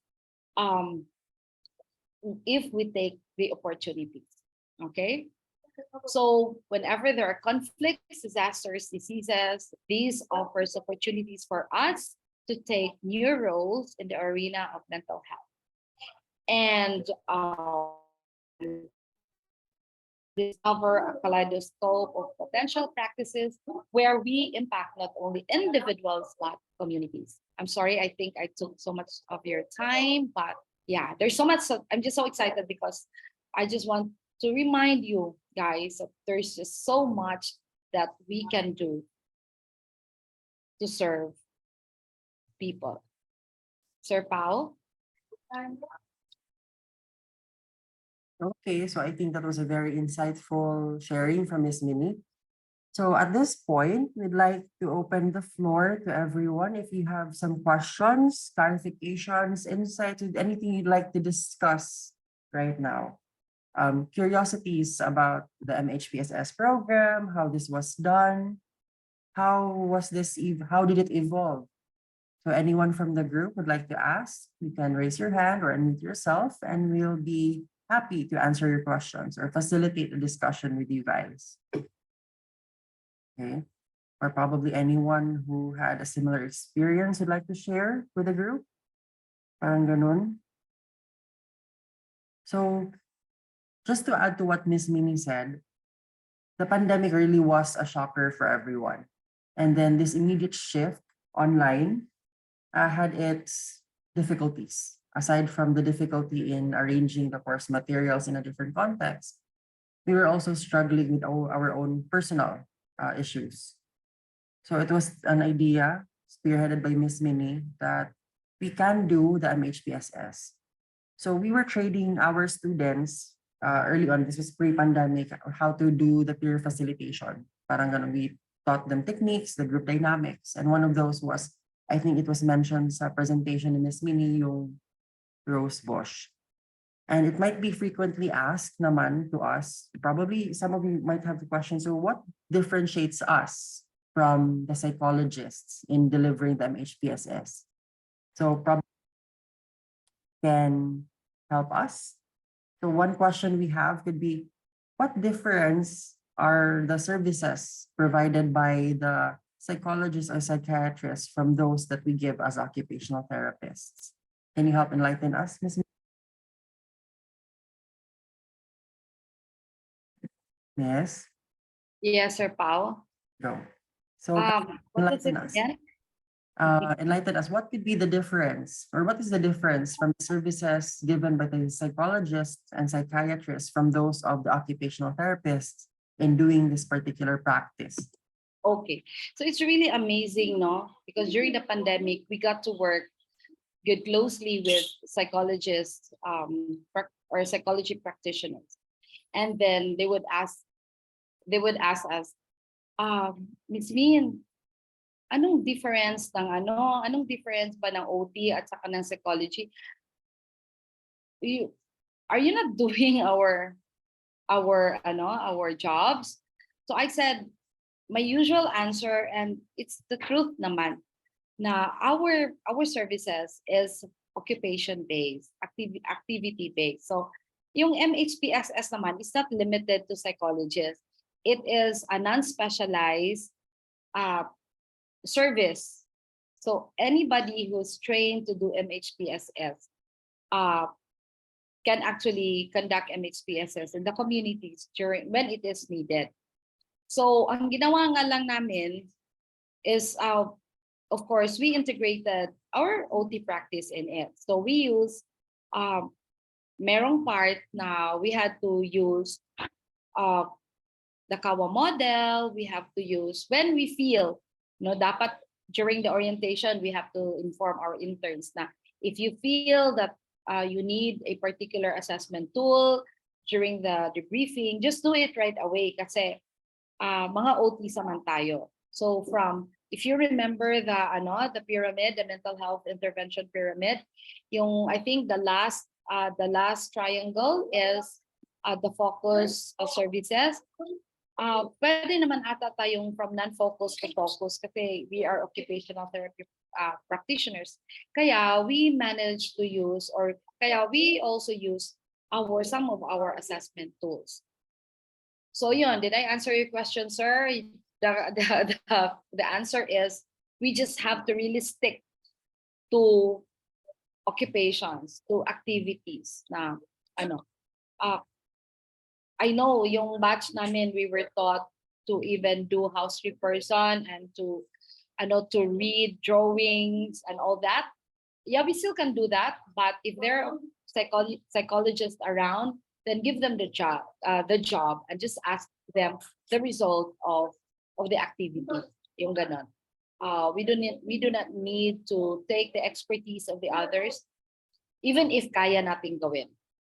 if we take the opportunities. Okay? So whenever there are conflicts, disasters, diseases, these offers opportunities for us to take new roles in the arena of mental health. And discover a kaleidoscope of potential practices where we impact not only individuals, but communities. I'm sorry, I think I took so much of your time, but yeah, there's so much. I'm just so excited because I just want to remind you guys that there's just so much that we can do to serve people. Sir Pao? Okay, so I think that was a very insightful sharing from Ms. Minnie. So at this point, we'd like to open the floor to everyone. If you have some questions, clarifications, insights, anything you'd like to discuss right now. Curiosities about the MHPSS program, how this was done, how did it evolve? So anyone from the group would like to ask, you can raise your hand or unmute yourself, and we'll be happy to answer your questions or facilitate a discussion with you guys. Okay. Or probably anyone who had a similar experience would like to share with the group. Parang ganun. So just to add to what Ms. Mini said, the pandemic really was a shocker for everyone. And then this immediate shift online had its difficulties. Aside from the difficulty in arranging the course materials in a different context, we were also struggling with our own personal issues. So it was an idea spearheaded by Ms. Minnie that we can do the MHPSS. So we were training our students early on, this was pre-pandemic, how to do the peer facilitation. Parang ganun, we taught them techniques, the group dynamics. And one of those was, I think it was mentioned sa presentation ni Ms. Minnie, yung rose bush. And it might be frequently asked naman to us, probably some of you might have the question, so what differentiates us from the psychologists in delivering the MHPSS? So probably can help us. So one question we have could be, what difference are the services provided by the psychologists or psychiatrists from those that we give as occupational therapists? Can you help enlighten us, Ms. Yes. Yes, Sir Pao. Go. So What is it enlighten us. again? Enlighten us. What could be the difference, or what is the difference from services given by the psychologists and psychiatrists from those of the occupational therapists in doing this particular practice? Okay, so it's really amazing, no? Because during the pandemic, we got to work good closely with psychologists or psychology practitioners, and then they would ask us, Miss Min, anong difference ba ng OT at saka ng psychology? You, are you not doing our jobs? So I said my usual answer, and it's the truth naman, na our services is occupation based, activity based. So yung MHPSS naman is not limited to psychologists. It is a non-specialized service. So anybody who's trained to do MHPSS uh, can actually conduct MHPSS in the communities during when it is needed. So ang ginawa nga lang namin is, of course, we integrated our OT practice in it. So we use, merong part na we had to use the Kawa model. We have to use when we feel, dapat during the orientation, we have to inform our interns na if you feel that you need a particular assessment tool during the debriefing, just do it right away kasi mga OT saman tayo. So if you remember the pyramid, the mental health intervention pyramid, I think the last triangle is the focus of services. Pwede naman ata tayong from non-focus to focus kasi we are occupational therapy practitioners. Kaya we managed to use, or kaya we also use some of our assessment tools. So did I answer your question, sir? The answer is we just have to really stick to occupations, to activities na I know yung batch namin, we were taught to even do house person and to read drawings and all that. Yeah, we still can do that, but if there are psychologists around, then give them the job and just ask them the result of the activity. Yung ganon. We do not need to take the expertise of the others, even if kaya nating gawin.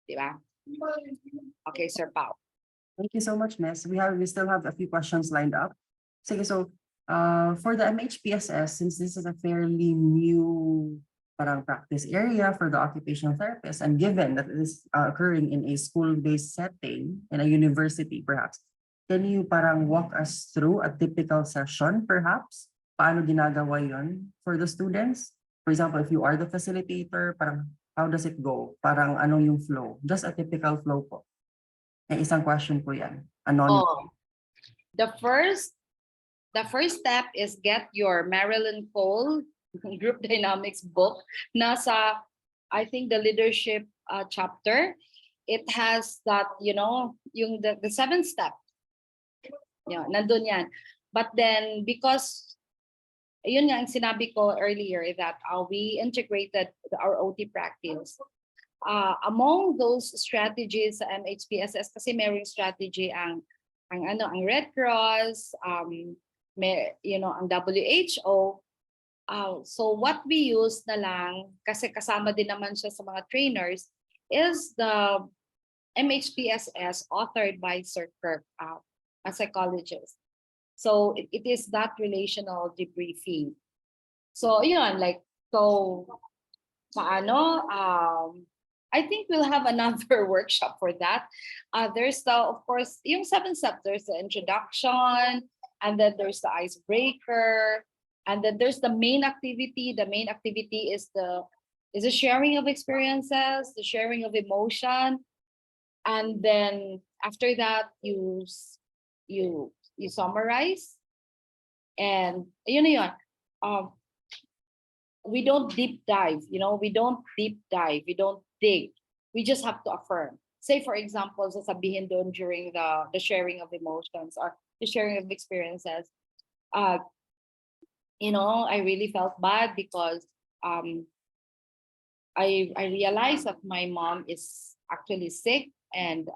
Diba? Okay, Sir Pao. Thank you so much, Miss. We still have a few questions lined up. So for the MHPSS, since this is a fairly new parang practice area for the occupational therapist, and given that it is occurring in a school-based setting, in a university perhaps, can you parang walk us through a typical session perhaps? Paano ginagawa yon for the students? For example, if you are the facilitator, parang how does it go? Parang ano yung flow? Just a typical flow po. Isang question po yan. Anonymous. Oh, the first step is get your Marilyn Cole group dynamics book. Nasa, I think, the leadership chapter. It has that, yung the 7 steps. Yeah, nandun yan. But then because yun nga ang sinabi ko earlier that we integrated our OT practice. Among those strategies sa MHPSS, kasi mayroong strategy ang Red Cross, ang WHO. So what we use na lang, kasi kasama din naman siya sa mga trainers, is the MHPSS authored by Sir Kirk, a psychologist. So it is that relational debriefing. So paano? I think we'll have another workshop for that. There's of course, yung 7 steps. There's the introduction, and then there's the icebreaker, and then there's the main activity. The main activity is the sharing of experiences, the sharing of emotion, and then after that you summarize, and yun. We don't deep dive, we don't dig. We just have to affirm. Say for example, sasabihin doon during the sharing of emotions or the sharing of experiences, I really felt bad because I realized that my mom is actually sick, and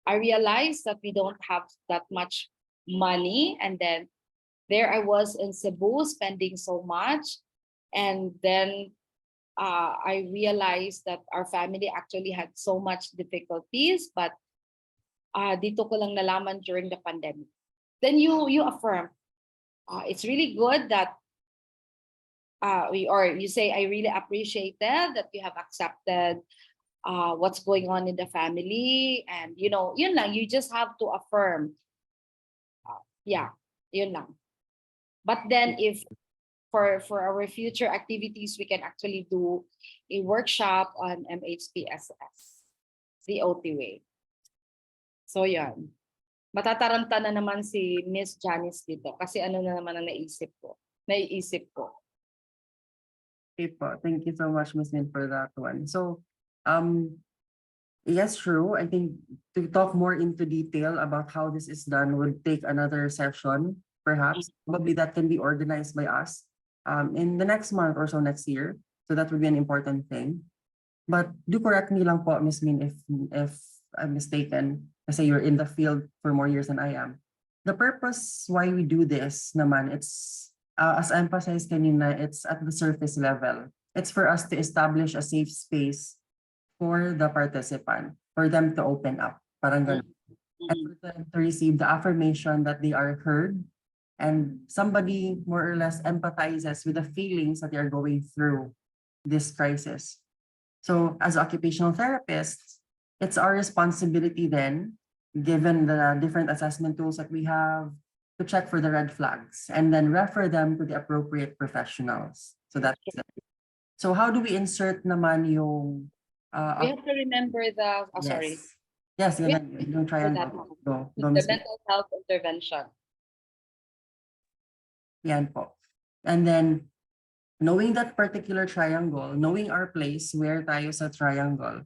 I realized that we don't have that much money. And then there I was in Cebu spending so much. And then I realized that our family actually had so much difficulties, but dito ko lang nalaman during the pandemic. Then you affirm, it's really good that or you say, I really appreciated that you have accepted what's going on in the family, and yun lang, you just have to affirm. Yeah, yun lang. But then if for our future activities, we can actually do a workshop on MHPSS, the OT way. So yan. Matataranta na naman si Miss Janice dito kasi ano na naman ang naiisip ko. Okay po. Thank you so much, Ms. Min, for that one. So, yes, true. I think to talk more into detail about how this is done would take another session, perhaps. Probably that can be organized by us in the next month or so next year. So that would be an important thing. But do correct me lang po, Ms. Min, if I'm mistaken, kasi you're in the field for more years than I am. The purpose why we do this naman, it's as emphasized kanina, it's at the surface level. It's for us to establish a safe space for the participant, for them to open up, parang ganun. And for them to receive the affirmation that they are heard, and somebody more or less empathizes with the feelings that they are going through this crisis. So as occupational therapists, it's our responsibility then, given the different assessment tools that we have, to check for the red flags and then refer them to the appropriate professionals. So that's it. So how do we insert naman yung We have to remember the sorry. Yes, We yun lang, yung triangle. Go, the Miss Min. mental health intervention. Yan po. And then, knowing that particular triangle, knowing our place where tayo sa triangle,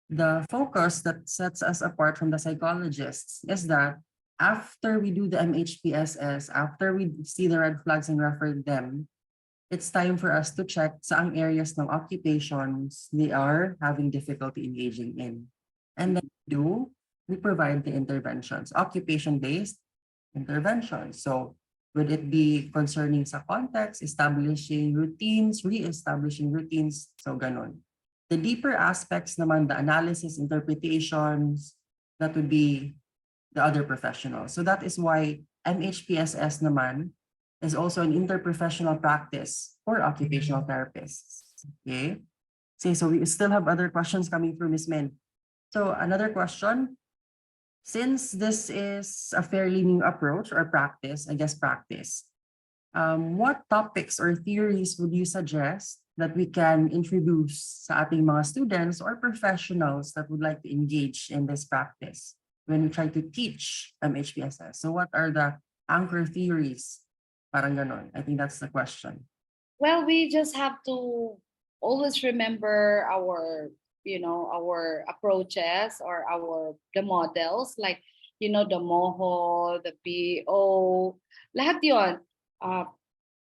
the focus that sets us apart from the psychologists is that after we do the MHPSS, after we see the red flags and refer them, it's time for us to check saang areas ng occupations they are having difficulty engaging in. And then we provide the interventions, occupation-based interventions. So would it be concerning sa context, establishing routines, re-establishing routines, so ganon. The deeper aspects naman, the analysis, interpretations, that would be the other professionals. So that is why MHPSS naman is also an interprofessional practice for occupational therapists. Okay? So we still have other questions coming through, Ms. Min. So another question, since this is a fairly new approach or practice, what topics or theories would you suggest that we can introduce sa ating mga students or professionals that would like to engage in this practice when we try to teach MHPSS? So what are the anchor theories? Parang ganon. I think that's the question. Well, we just have to always remember our approaches or the models, like the MOHO, the PO, lahat yon,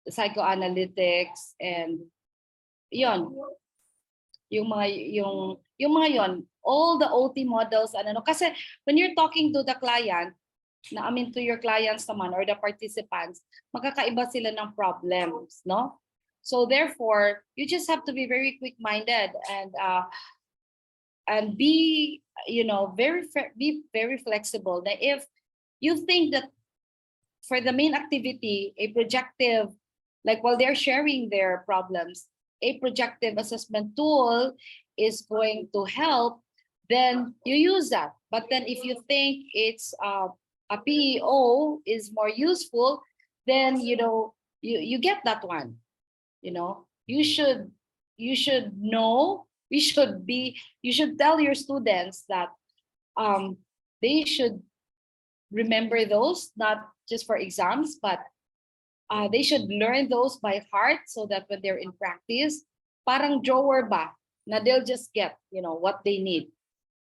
psychoanalytics, and yon, yung mga yon, all the OT models, kasi when you're talking to the client, to your clients naman or the participants, magkakaiba sila ng problems, no? So therefore, you just have to be very quick-minded and be very flexible. That if you think that for the main activity, a projective, like while they're sharing their problems, a projective assessment tool is going to help, then you use that. But then if you think it's a PEO is more useful, then you get that one. You should know. You should tell your students that they should remember those, not just for exams, but they should learn those by heart, so that when they're in practice, parang drawer ba, na they'll just get what they need.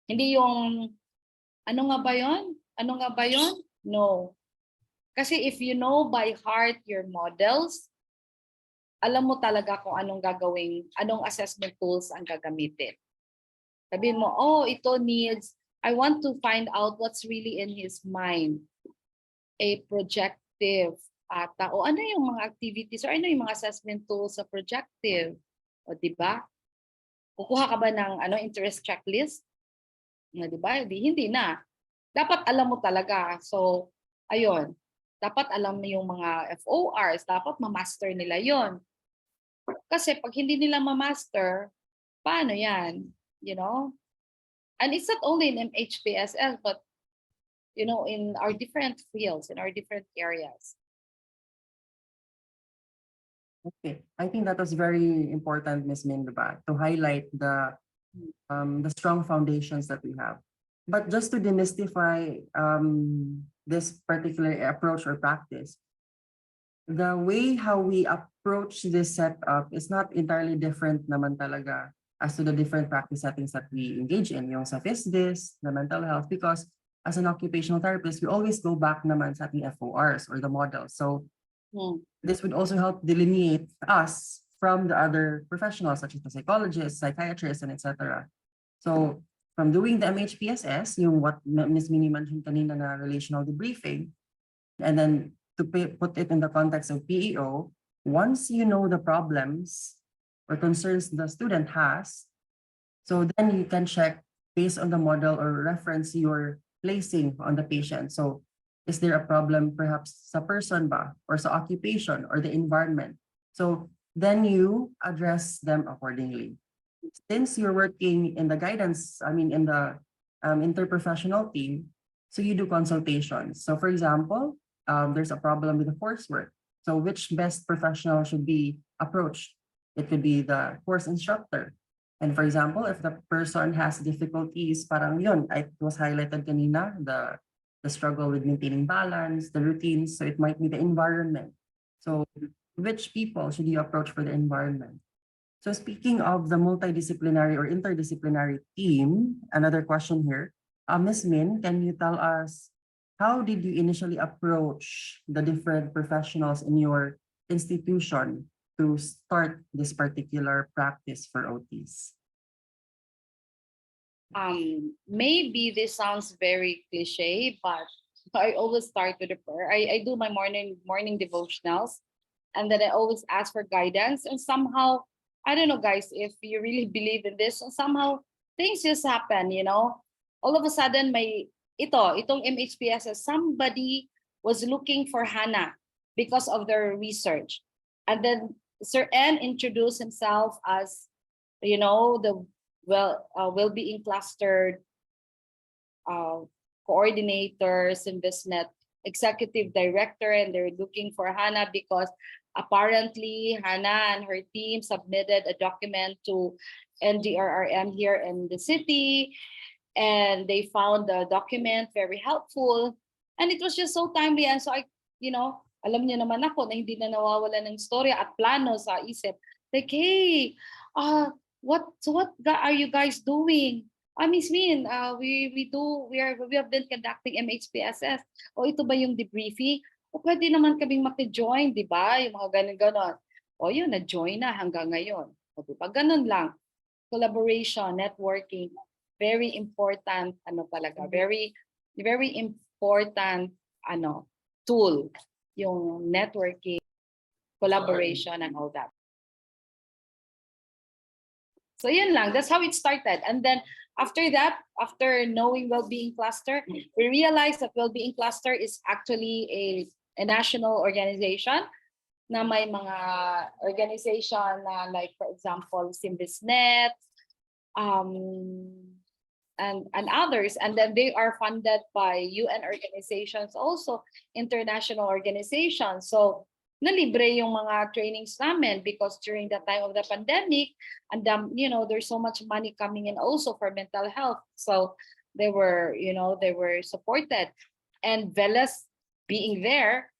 Hindi yung ano nga ba yon? No. Kasi if you know by heart your models, alam mo talaga kung anong assessment tools ang gagamitin. Sabihin mo, ito needs, I want to find out what's really in his mind. a projective ata. O ano yung mga activities or ano yung mga assessment tools sa projective? O di ba? Kukuha ka ba ng interest checklist? Na di ba? Hindi na. Dapat alam mo talaga. So, ayun. Dapat alam mo yung mga FORs, dapat ma-master nila yon. Kasi pag hindi nila ma-master, paano yan? You know? And it's not only in MHPSS, but in our different fields, in our different areas. Okay, I think that was very important, Ms. Min, diba? To highlight the strong foundations that we have. But just to demystify this particular approach or practice, the way how we approach this setup is not entirely different naman talaga as to the different practice settings that we engage in, yung sa FISDIS, the mental health, because as an occupational therapist, we always go back naman sa ating FORs or the models. So this would also help delineate us from the other professionals such as the psychologists, psychiatrists, and etc. So from doing the MHPSS, yung what Ms. Mini mentioned kanina na relational debriefing, and then to put it in the context of PEO, once you know the problems or concerns the student has, so then you can check based on the model or reference you're placing on the patient. So is there a problem perhaps sa person ba or sa occupation or the environment? So then you address them accordingly. Since you're working in the guidance, in the interprofessional team, so you do consultations. So for example, there's a problem with the coursework. So which best professional should be approached? It could be the course instructor. And for example, if the person has difficulties, parang yun, it was highlighted kanina, the struggle with maintaining balance, the routines, so it might be the environment. So which people should you approach for the environment? So speaking of the multidisciplinary or interdisciplinary team, another question here. Ms. Min, can you tell us how did you initially approach the different professionals in your institution to start this particular practice for OTs? Maybe this sounds very cliche, but I always start with a prayer. I do my morning devotionals, and then I always ask for guidance. And somehow, I don't know, guys, if you really believe in this, and somehow things just happen. All of a sudden, itong MHPSS, somebody was looking for Hannah because of their research, and then Sir N introduced himself as, the well-being clustered coordinators in BizNet executive director, and they're looking for Hannah because apparently Hannah and her team submitted a document to NDRRM here in the city, and they found the document very helpful, and it was just so timely. And so alam niyo naman ako na hindi na nawawala ng storya at plano sa isip. Like, hey, what are you guys doing? Miss Min, we have been conducting MHPSS. O ito ba yung debriefing? O pwede naman kaming maki-join, di ba? Yung mga ganun-ganon. O yun, na-join na hanggang ngayon. O di ba? Ganun lang. Collaboration, networking, very important, very, very important, tool, yung networking, collaboration, and all that. So yun lang, that's how it started. And then after that, after knowing Wellbeing Cluster, we realized that Wellbeing Cluster is actually a national organization na may mga organization na like, for example, SimBizNet, and others. And then they are funded by UN organizations, also international organizations. So nalibre yung mga trainings namin because during the time of the pandemic, and there's so much money coming in also for mental health. So they were supported. And Velas being there,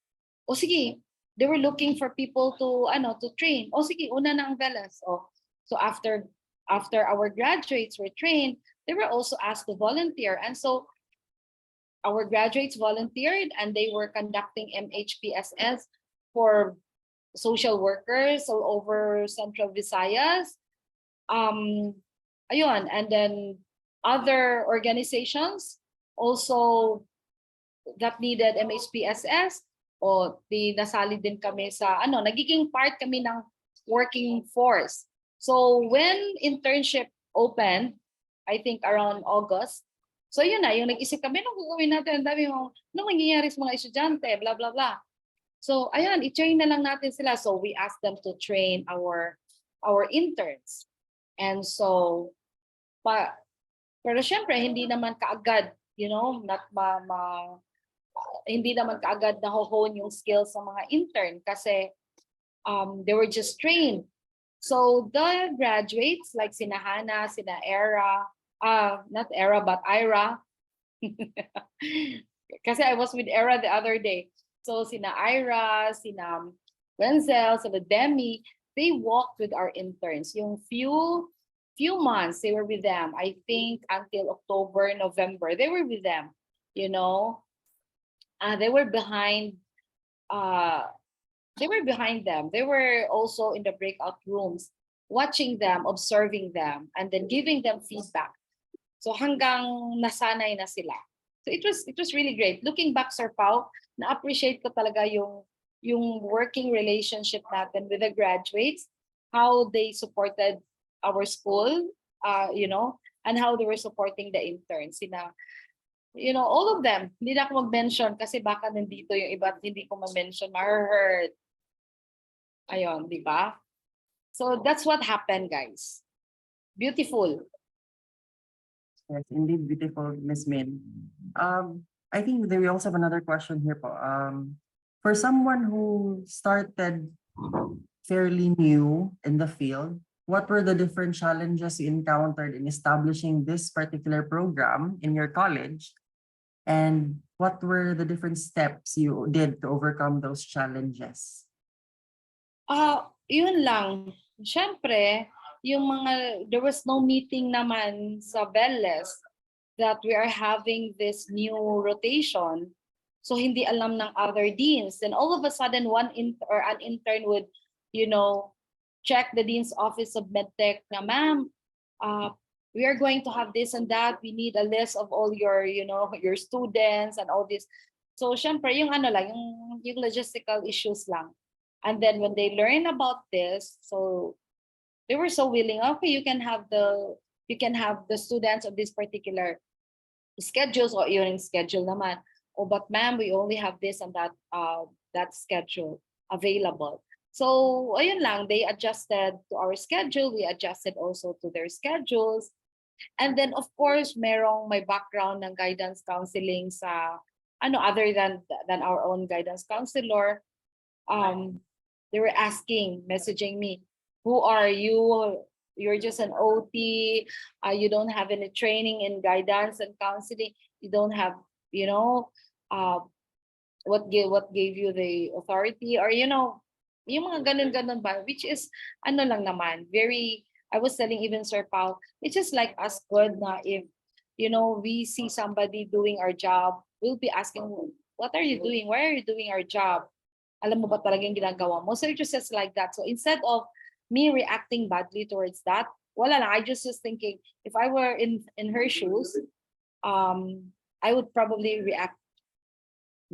o sige, they were looking for people to train. O sige, una na ang Velas. So after our graduates were trained, they were also asked to volunteer. And so our graduates volunteered, and they were conducting MHPSS for social workers all over Central Visayas. Ayun, and then other organizations also that needed MHPSS, o di nasali din kami sa nagiging part kami ng working force. So when internship opened, I think around August, so yun na, yung nag-isip kami, anong gagawin natin? Ang dami anong mangyayari sa mga estudyante, blah, blah, blah. So ayan, i-train na lang natin sila. So we asked them to train our interns. And so, pero syempre, hindi naman kaagad, hindi naman kaagad naho-hone yung skills ng mga intern kasi they were just trained. So the graduates like sina Hana, sina Era, not Era but Ira, kasi I was with Era the other day. So sina Ira, sina Wenzel, sina Demi, they walked with our interns. Yung few months they were with them. I think until October, November, they were with them. They were behind. They were behind them. They were also in the breakout rooms, watching them, observing them, and then giving them feedback. So hanggang nasanay na sila. So it was really great. Looking back, Sir Pao, na-appreciate ko talaga yung working relationship natin with the graduates, how they supported our school, and how they were supporting the interns. All of them. Hindi na ako mag-mention kasi baka nandito yung iba at hindi ko ma-mention, ma-hurt. Ayun, di ba? So that's what happened, guys. Beautiful. Yes, indeed, beautiful, Miss Min. I think we also have another question here po. For someone who started fairly new in the field, what were the different challenges you encountered in establishing this particular program in your college? And what were the different steps you did to overcome those challenges? Yun lang. Siyempre, there was no meeting naman sa Belles that we are having this new rotation. So hindi alam ng other deans. Then all of a sudden, an intern would, check the dean's office of MedTech na, ma'am, we are going to have this and that. We need a list of all your, your students and all this. So syempre, yung logistical issues lang. And then when they learn about this, so they were so willing. Okay, you can have the students of this particular schedules or yung schedule naman. Oh, but ma'am, we only have this and that schedule available. So ayun lang, they adjusted to our schedule. We adjusted also to their schedules. And then of course, may background ng guidance counseling sa other than our own guidance counselor. They were messaging me, who are you? You're just an OT. You don't have any training in guidance and counseling. You don't have, what gave you the authority, or yung mga ganun ba, which is lang naman, I was telling even Sir Pao, it's just like us good na if we see somebody doing our job, we'll be asking, what are you doing? Why are you doing our job? Alam mo ba talagang ginagawa mo? So it just says like that. So instead of me reacting badly towards that, wala lang. I just was thinking, if I were in her shoes, I would probably react.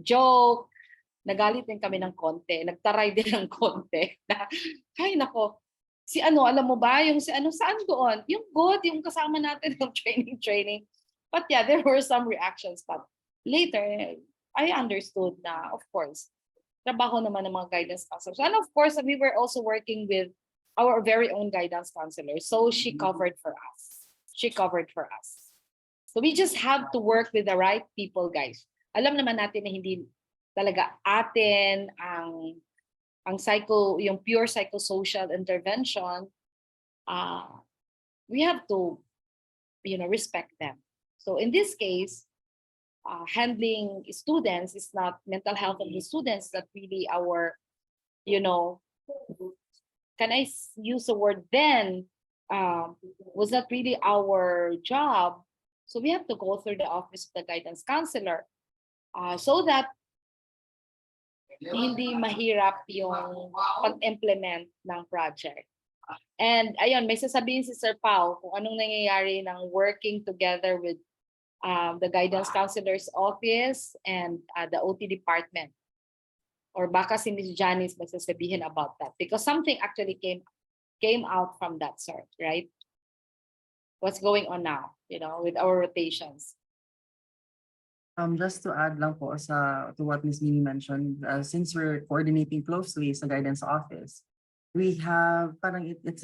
Joke, nagalit din kami ng konti, nagtaray din ng konti. Ay nako, alam mo ba, yung saan doon? Yung good, yung kasama natin ng training. But yeah, there were some reactions. But later, I understood na, of course, trabaho naman ng mga guidance counselors. And of course, we were also working with our very own guidance counselor. So she covered for us. So we just have to work with the right people, guys. Alam naman natin na hindi talaga atin ang yung pure psychosocial intervention. We have to, respect them. So in this case, handling students is not mental health of the students that really our, can I use the word then, was not really our job. So we have to go through the office of the guidance counselor so that hindi mahirap yung pag-implement ng project. And ayun, may sasabihin si Sir Pao kung anong nangyayari ng working together with the guidance counselor's office, and the OT department. Or baka si Ms. Janice magsasabihin about that because something actually came out from that sort, right? What's going on now, with our rotations? Just to add lang po to what Ms. Mini mentioned, since we're coordinating closely sa guidance office, we have it's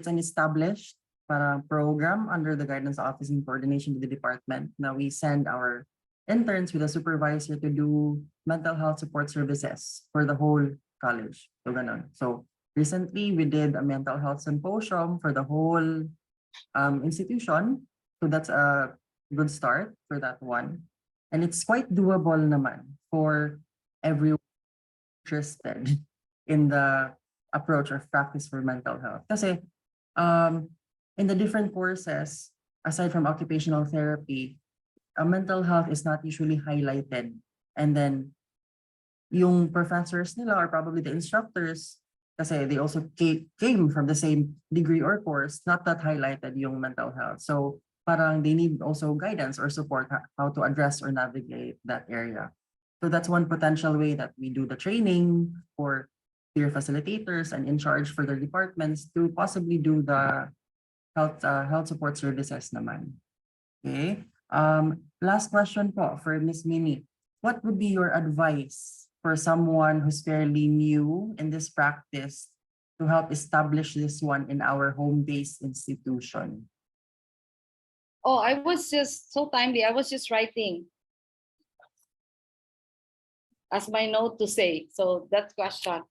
an established parang program under the guidance office in coordination with the department. Now we send our interns with a supervisor to do mental health support services for the whole college. So ganon. So recently we did a mental health symposium for the whole institution. So that's a good start for that one. And it's quite doable naman for everyone interested in the approach or practice for mental health. Kasi in the different courses, aside from occupational therapy, mental health is not usually highlighted. And then yung professors nila or probably the instructors, kasi they also came from the same degree or course, not that highlighted yung mental health. So parang they need also guidance or support how to address or navigate that area. So that's one potential way that we do the training for peer facilitators and in charge for their departments to possibly do the health support services naman. Okay. Last question po for Ms. Mini. What would be your advice for someone who's fairly new in this practice to help establish this one in our home-based institution? Oh, I was just so timely. I was just writing as my note to say. So that question.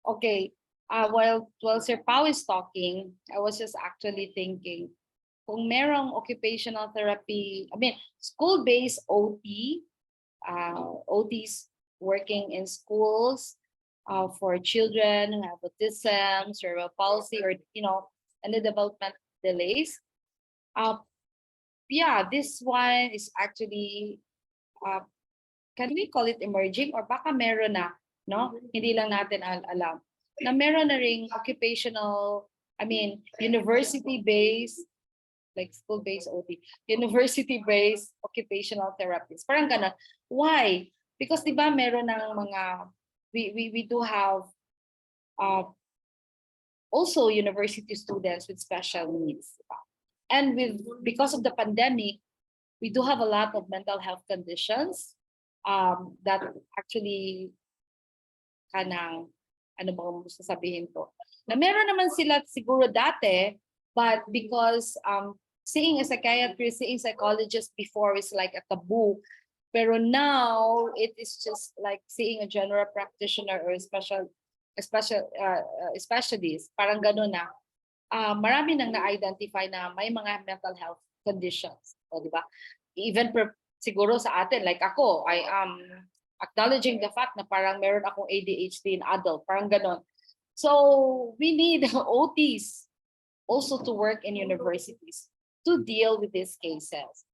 Okay. While Sir Pao is talking, I was just actually thinking, kung merong occupational therapy, school-based OT, OTs working in schools for children who have autism, cerebral palsy, or and the development delays. Yeah, this one is actually, can we call it emerging or baka meron na, no? Hindi lang natin alam. Na meron na ring occupational, university-based, like school-based OT, university-based occupational therapists. Parang gano'n. Why? Because di ba meron ng mga, we do have also university students with special needs. And because of the pandemic, we do have a lot of mental health conditions that actually kanang, ano ba kung gusto sabihin ko? Na meron naman sila siguro dati, but because seeing a psychiatrist, seeing psychologist before is like a taboo. Pero now it is just like seeing a general practitioner or a specialist. Parang gano'n na. Marami nang na-identify na may mga mental health conditions. O, di ba? Even siguro sa atin, like ako, I am acknowledging the fact na parang meron akong ADHD in adult. Parang ganon. So we need OTs also to work in universities to deal with these cases.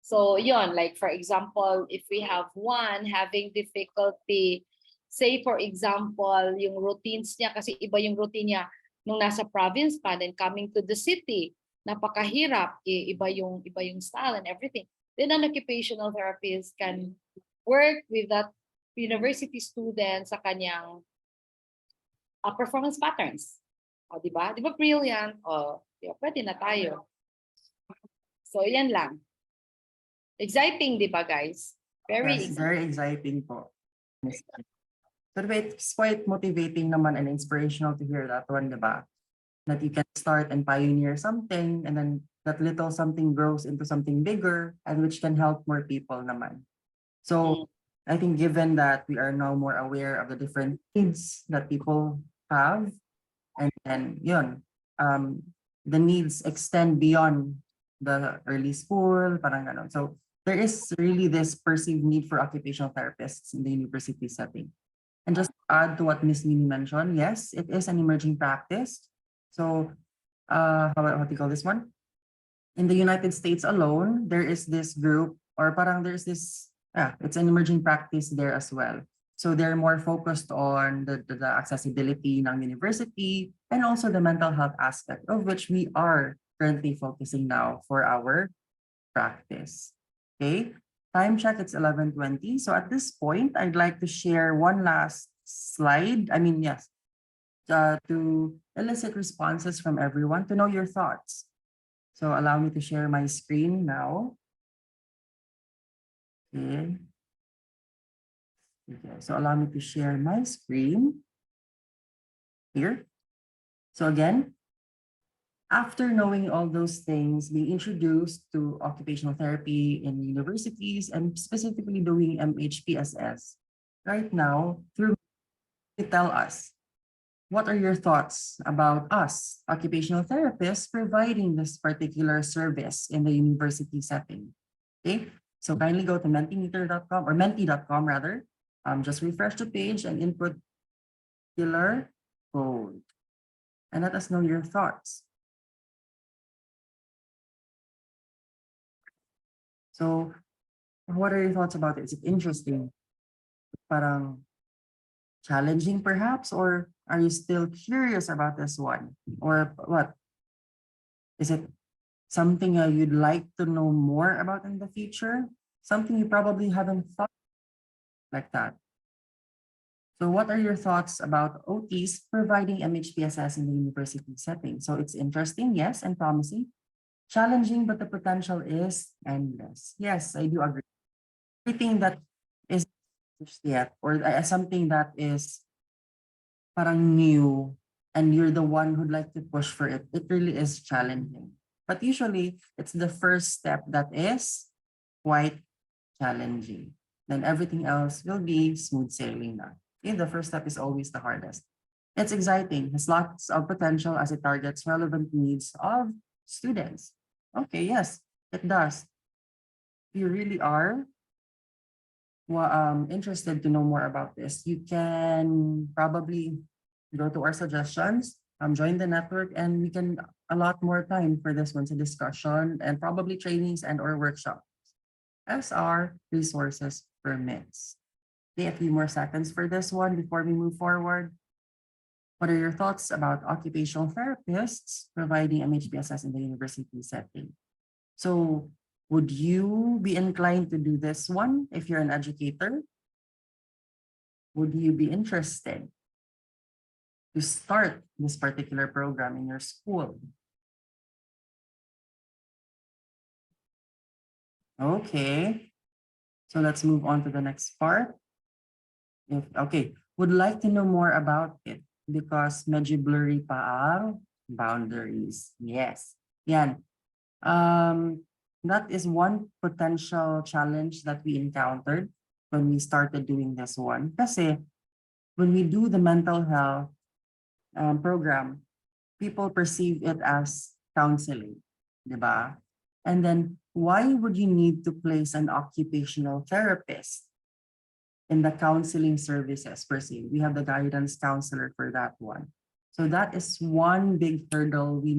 So yon, like for example, if we have one having difficulty, say for example, yung routines niya, kasi iba yung routine niya nung nasa province pa, then coming to the city, napakahirap, iba yung style and everything. Then an occupational therapist can work with that university student sa kanyang performance patterns. O, di ba? Di ba brilliant? O, di ba? Pwede na tayo. So, yan lang. Exciting, di ba, guys? Very Yes, exciting. very exciting po. But it's quite motivating naman and inspirational to hear that one, di ba? That you can start and pioneer something and then that little something grows into something bigger and which can help more people naman. So I think given that we are now more aware of the different needs that people have and yun, the needs extend beyond the early school, parang ganon. So there is really this perceived need for occupational therapists in the university setting. And just to add to what Ms. Mini mentioned, yes, it is an emerging practice. So how do you call this one? In the United States alone, there is this group or parang there's this, it's an emerging practice there as well. So they're more focused on the accessibility ng university and also the mental health aspect of which we are currently focusing now for our practice. Okay, time check, it's 11:20. So at this point, I'd like to share one last slide. Yes, to elicit responses from everyone to know your thoughts. So allow me to share my screen now. Okay. Okay, so allow me to share my screen here. So again, after knowing all those things, being introduced to occupational therapy in universities and specifically doing MHPSS, right now, through tell us, what are your thoughts about us, occupational therapists, providing this particular service in the university setting? Okay, so kindly go to mentimeter.com or menti.com rather. Just refresh the page and input killer code and let us know your thoughts. So what are your thoughts about it? Is it interesting? Parang challenging perhaps? Or are you still curious about this one? Or what? Is it something you'd like to know more about in the future? Something you probably haven't thought like that. So what are your thoughts about OTs providing MHPSS in the university setting? So it's interesting, yes, and promising. Challenging, but the potential is endless. Yes, I do agree. Everything that is yet or something that is parang new and you're the one who'd like to push for it, it really is challenging. But usually it's the first step that is quite challenging. Then everything else will be smooth sailing na. Okay, the first step is always the hardest. It's exciting, has lots of potential as it targets relevant needs of students. Okay, yes, it does. You really are interested to know more about this, you can probably go to our suggestions, join the network, and we can a lot more time for this one's a discussion and probably trainings and or workshops as our resources permits. Okay, a few more seconds for this one before we move forward. What are your thoughts about occupational therapists providing MHPSS in the university setting? So would you be inclined to do this one if you're an educator? Would you be interested to start this particular program in your school? Okay, so let's move on to the next part. Okay, would like to know more about it because medyo blurry pa ang boundaries. Yes, yan. That is one potential challenge that we encountered when we started doing this one. Kasi when we do the mental health program, people perceive it as counseling, di ba? And then why would you need to place an occupational therapist in the counseling services per se? We have the guidance counselor for that one. So that is one big hurdle we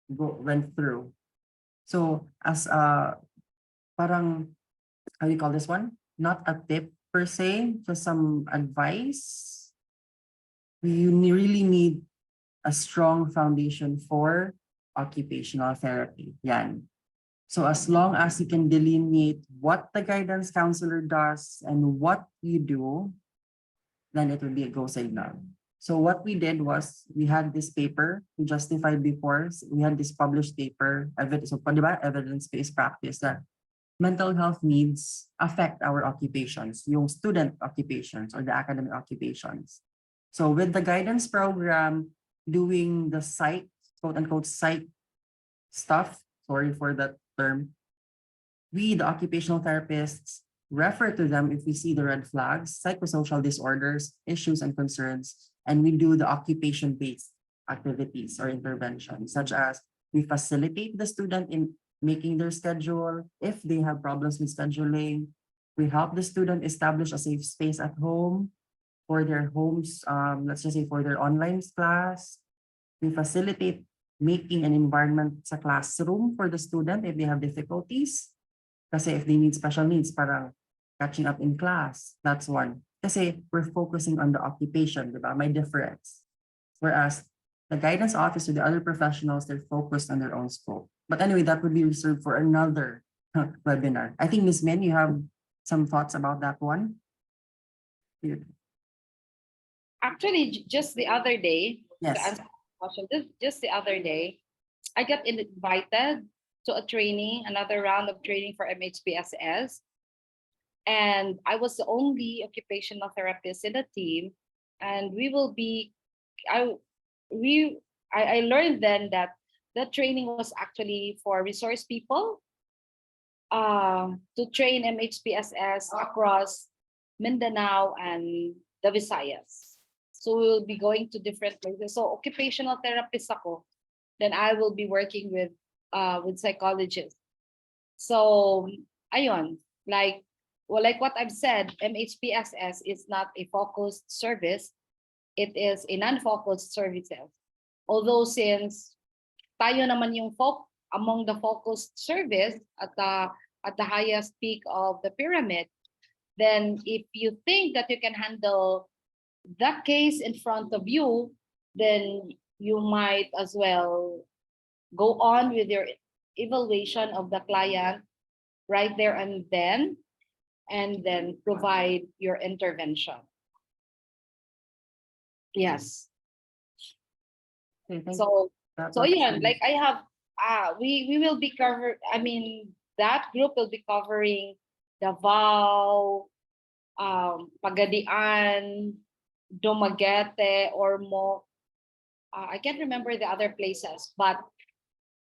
went through. So as parang, how do you call this one? Not a tip per se, just some advice. Really need a strong foundation for occupational therapy. Yan. So as long as you can delineate what the guidance counselor does and what you do, then it will be a go signal. So what we did was we had this paper we justified before. We had this published paper, evidence-based practice that mental health needs affect our occupations, yung student occupations or the academic occupations. So with the guidance program, doing the psych, quote unquote, psych stuff, sorry for that term, we, the occupational therapists, refer to them if we see the red flags, psychosocial disorders, issues and concerns, and we do the occupation-based activities or interventions, such as we facilitate the student in making their schedule. If they have problems with scheduling, we help the student establish a safe space at home for their homes, let's just say for their online class. We facilitate making an environment sa classroom for the student if they have difficulties. Kasi if they need special needs, parang catching up in class, that's one. Kasi we're focusing on the occupation, di ba? May difference. Whereas the guidance office or the other professionals, they're focused on their own scope. But anyway, that would be reserved for another webinar. I think Ms. Min, you have some thoughts about that one? Actually, just the other day, to Yes. answer the question, just the other day, I got invited to a training, another round of training for MHPSS. And I was the only occupational therapist in the team. And we will be, I, we, I learned then that the training was actually for resource people to train MHPSS across Mindanao and the Visayas. So we'll be going to different places. So occupational therapist ako. Then I will be working with psychologists. So ayun, like what I've said, MHPSS is not a focused service. It is a non-focused services. Although since tayo naman yung among the focused service at the highest peak of the pyramid, then if you think that you can handle that case in front of you, then you might as well go on with your evaluation of the client right there and then provide your intervention. Yes. Okay, thank you. So That yeah, was like I have we will be cover I mean that group will be covering Davao, Pagadian, Dumaguete, or more. I can't remember the other places, but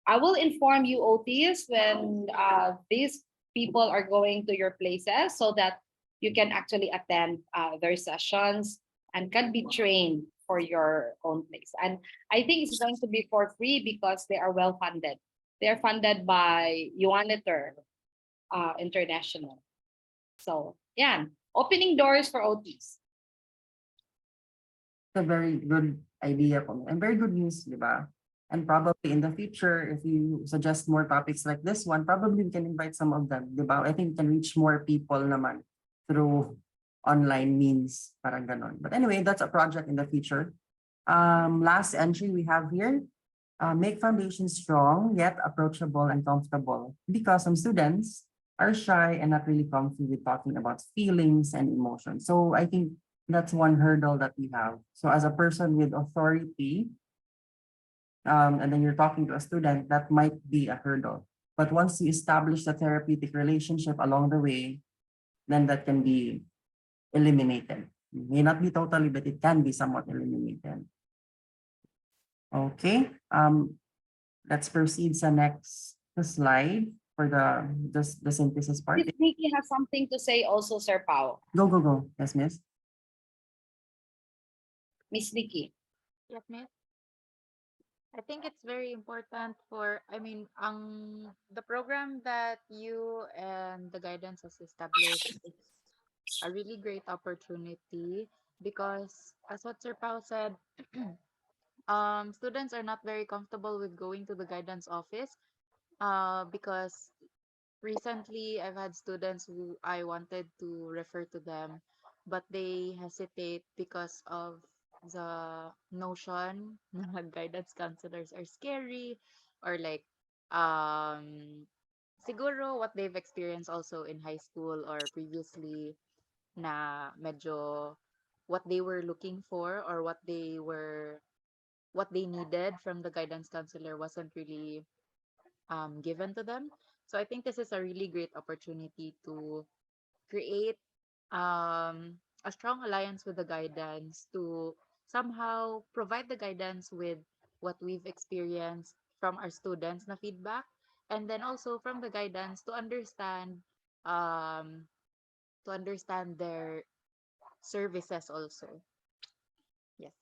I will inform you OTs when these people are going to your places so that you can actually attend their sessions and can be trained for your own place. And I think it's going to be for free because they are well funded. They are funded by Uniter International. So yeah, opening doors for OTs. a very good idea po, and very good news, di ba? And probably in the future, if you suggest more topics like this one, probably we can invite some of them, di ba? I think we can reach more people naman through online means, parang ganon. But anyway, that's a project in the future. Last entry we have here, make foundations strong, yet approachable and comfortable, because some students are shy and not really comfy with talking about feelings and emotions. So I think that's one hurdle that we have. So as a person with authority, and then you're talking to a student, that might be a hurdle. But once you establish the therapeutic relationship along the way, then that can be eliminated. May not be totally, but it can be somewhat eliminated. Okay, let's proceed to next slide for the synthesis part. Miss Nikki has something to say also, Sir Pao. Go, go, go. Yes, miss. Miss Nikki. Yes, miss. I think it's very important for, I mean, the program that you and the guidance has established is a really great opportunity because, as what Sir Pao said, students are not very comfortable with going to the guidance office because recently I've had students who I wanted to refer to them, but they hesitate because of the notion na guidance counselors are scary or like um siguro what they've experienced also in high school or previously na medyo what they were looking for or what they needed from the guidance counselor wasn't really given to them. So I think this is a really great opportunity to create a strong alliance with the guidance to somehow provide the guidance with what we've experienced from our students na feedback, and then also from the guidance um, to understand their services also. Yes,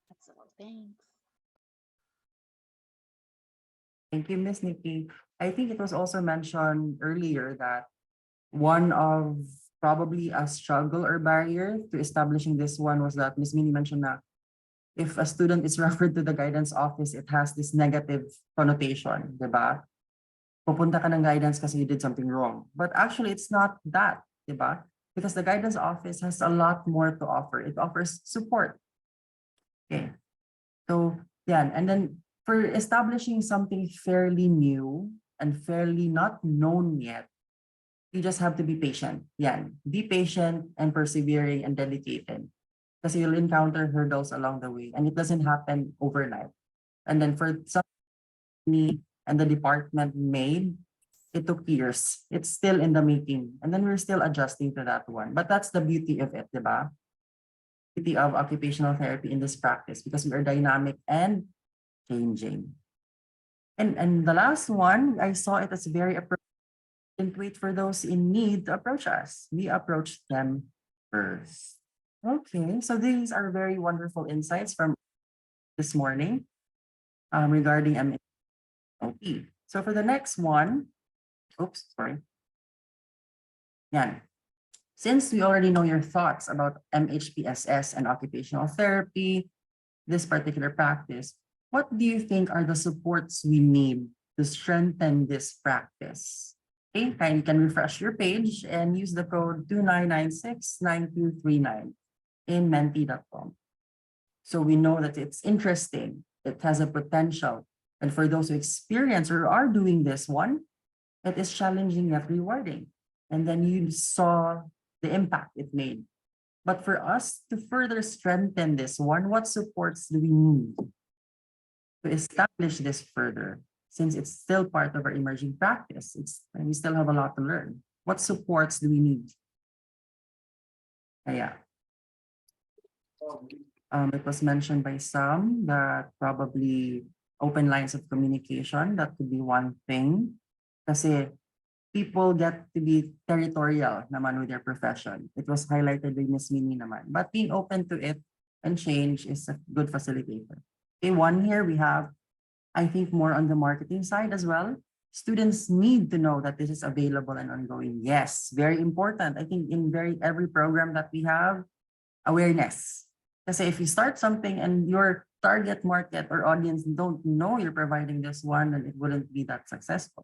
that's all. Thanks. Thank you, Miss Nikki. I think it was also mentioned earlier that one of probably a struggle or barrier to establishing this one was that Miss Minnie mentioned that if a student is referred to the guidance office, it has this negative connotation, di ba? Pupunta ka ng guidance kasi you did something wrong. But actually, it's not that, di ba? Because the guidance office has a lot more to offer. It offers support. Okay. So, yeah. And then for establishing something fairly new, and fairly not known yet, you just have to be patient. Yan. Be patient and persevering and dedicated. Because you'll encounter hurdles along the way and it doesn't happen overnight. And then for some me and the department made, it took years. It's still in the making. And then we're still adjusting to that one. But that's the beauty of it, diba? Beauty of occupational therapy in this practice because we are dynamic and changing. And the last one, I saw it as very appropriate. Didn't wait for those in need to approach us. We approached them first. Okay, so these are very wonderful insights from this morning regarding MHPSS. So for the next one, oops, sorry. Yan. Since we already know your thoughts about MHPSS and occupational therapy, this particular practice, what do you think are the supports we need to strengthen this practice? Okay, you can refresh your page and use the code 29969239 in menti.com. So we know that it's interesting, it has a potential. And for those who experience or are doing this one, it is challenging yet rewarding. And then you saw the impact it made. But for us to further strengthen this one, what supports do we need to establish this further? Since it's still part of our emerging practice, and we still have a lot to learn. What supports do we need? Yeah. It was mentioned by some that probably open lines of communication, that could be one thing. Kasi people get to be territorial naman with their profession. It was highlighted by Ms. Mini naman. But being open to it and change is a good facilitator. Okay, one here we have, I think, more on the marketing side as well. Students need to know that this is available and ongoing. Yes, very important. I think in every program that we have, awareness. Because if you start something and your target market or audience don't know you're providing this one, then it wouldn't be that successful.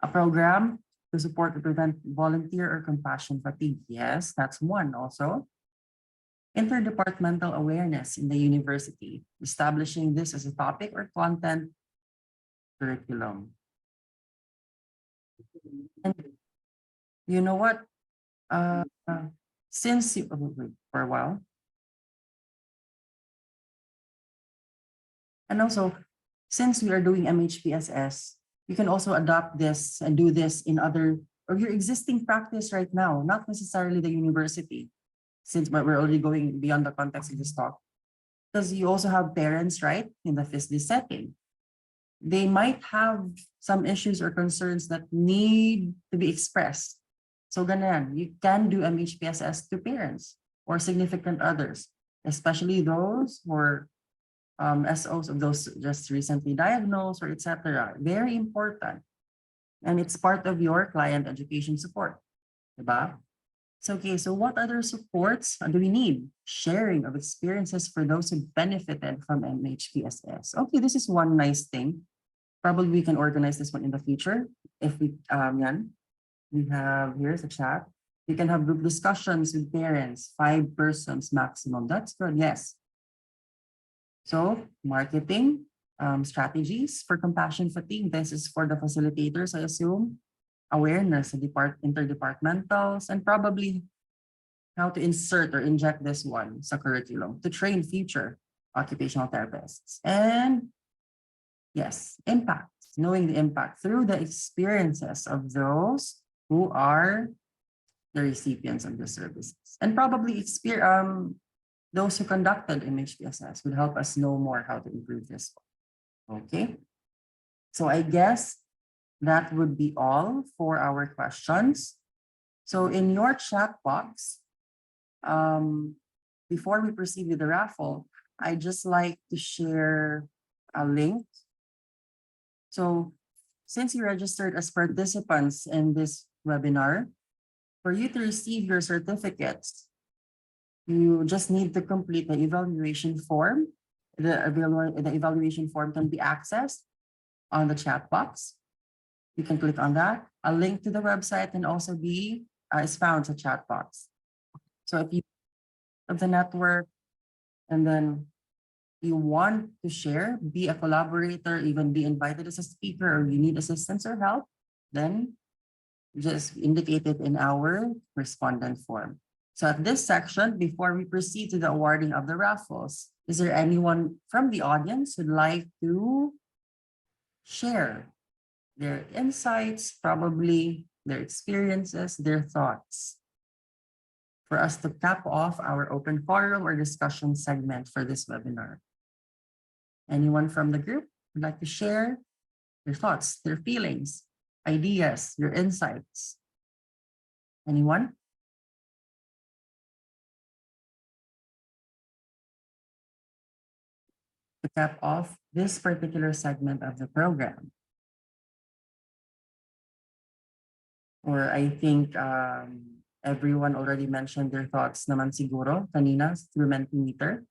A program to support or prevent volunteer or compassion fatigue. Yes, that's one also. Interdepartmental awareness in the university, establishing this as a topic or content curriculum. And you know what? Since you, for a while, and also since we are doing MHPSS, you can also adopt this and do this in other or your existing practice right now, not necessarily the university. Since we're already going beyond the context of this talk, because you also have parents, right, in the FISD setting. They might have some issues or concerns that need to be expressed. So ganyan, you can do MHPSS to parents or significant others, especially those who are SOs of those just recently diagnosed or etc. Very important. And it's part of your client education support. Diba? So, okay, so what other supports do we need? Sharing of experiences for those who benefited from MHPSS. Okay, this is one nice thing. Probably we can organize this one in the future. If we, we have, here's a chat. You can have group discussions with parents, 5 persons maximum. That's good, yes. So, marketing strategies for compassion fatigue. This is for the facilitators, I assume. Awareness, interdepartmentals, and probably how to insert or inject this one sa curriculum to train future occupational therapists. And yes, impact, knowing the impact through the experiences of those who are the recipients of the services. And probably those who conducted MHPSS will help us know more how to improve this. Okay, so I guess that would be all for our questions. So in your chat box, before we proceed with the raffle, I'd just like to share a link. So since you registered as participants in this webinar, for you to receive your certificates, you just need to complete the evaluation form. The evaluation form can be accessed on the chat box. You can click on that. A link to the website can also be is found in the chat box. So if you have the network and then you want to share, be a collaborator, even be invited as a speaker, or you need assistance or help, then just indicate it in our respondent form. So at this section, before we proceed to the awarding of the raffles, is there anyone from the audience who'd like to share their insights, probably their experiences, their thoughts, for us to cap off our open forum or discussion segment for this webinar? Anyone from the group would like to share their thoughts, their feelings, ideas, your insights? Anyone? To cap off this particular segment of the program. Or I think everyone already mentioned their thoughts naman siguro kanina through Mentimeter.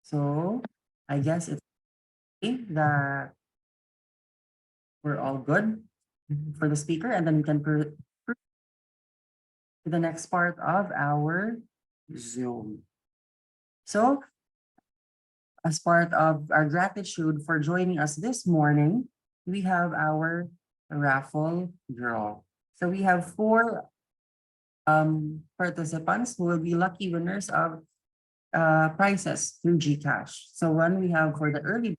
So I guess it's okay that we're all good for the speaker, and then we can to the next part of our Zoom. So as part of our gratitude for joining us this morning, we have our raffle draw. So we have 4 participants who will be lucky winners of prizes through GCash. So 1 we have for the early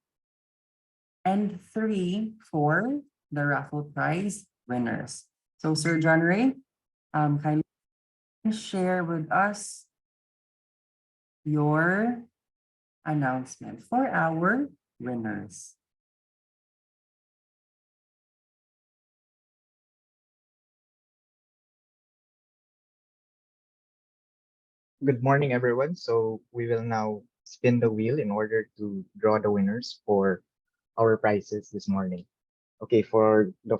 and 3 for the raffle prize winners. So Sir John Ray, kindly share with us your announcement for our winners. Good morning, everyone. So we will now spin the wheel in order to draw the winners for our prizes this morning. Okay, for the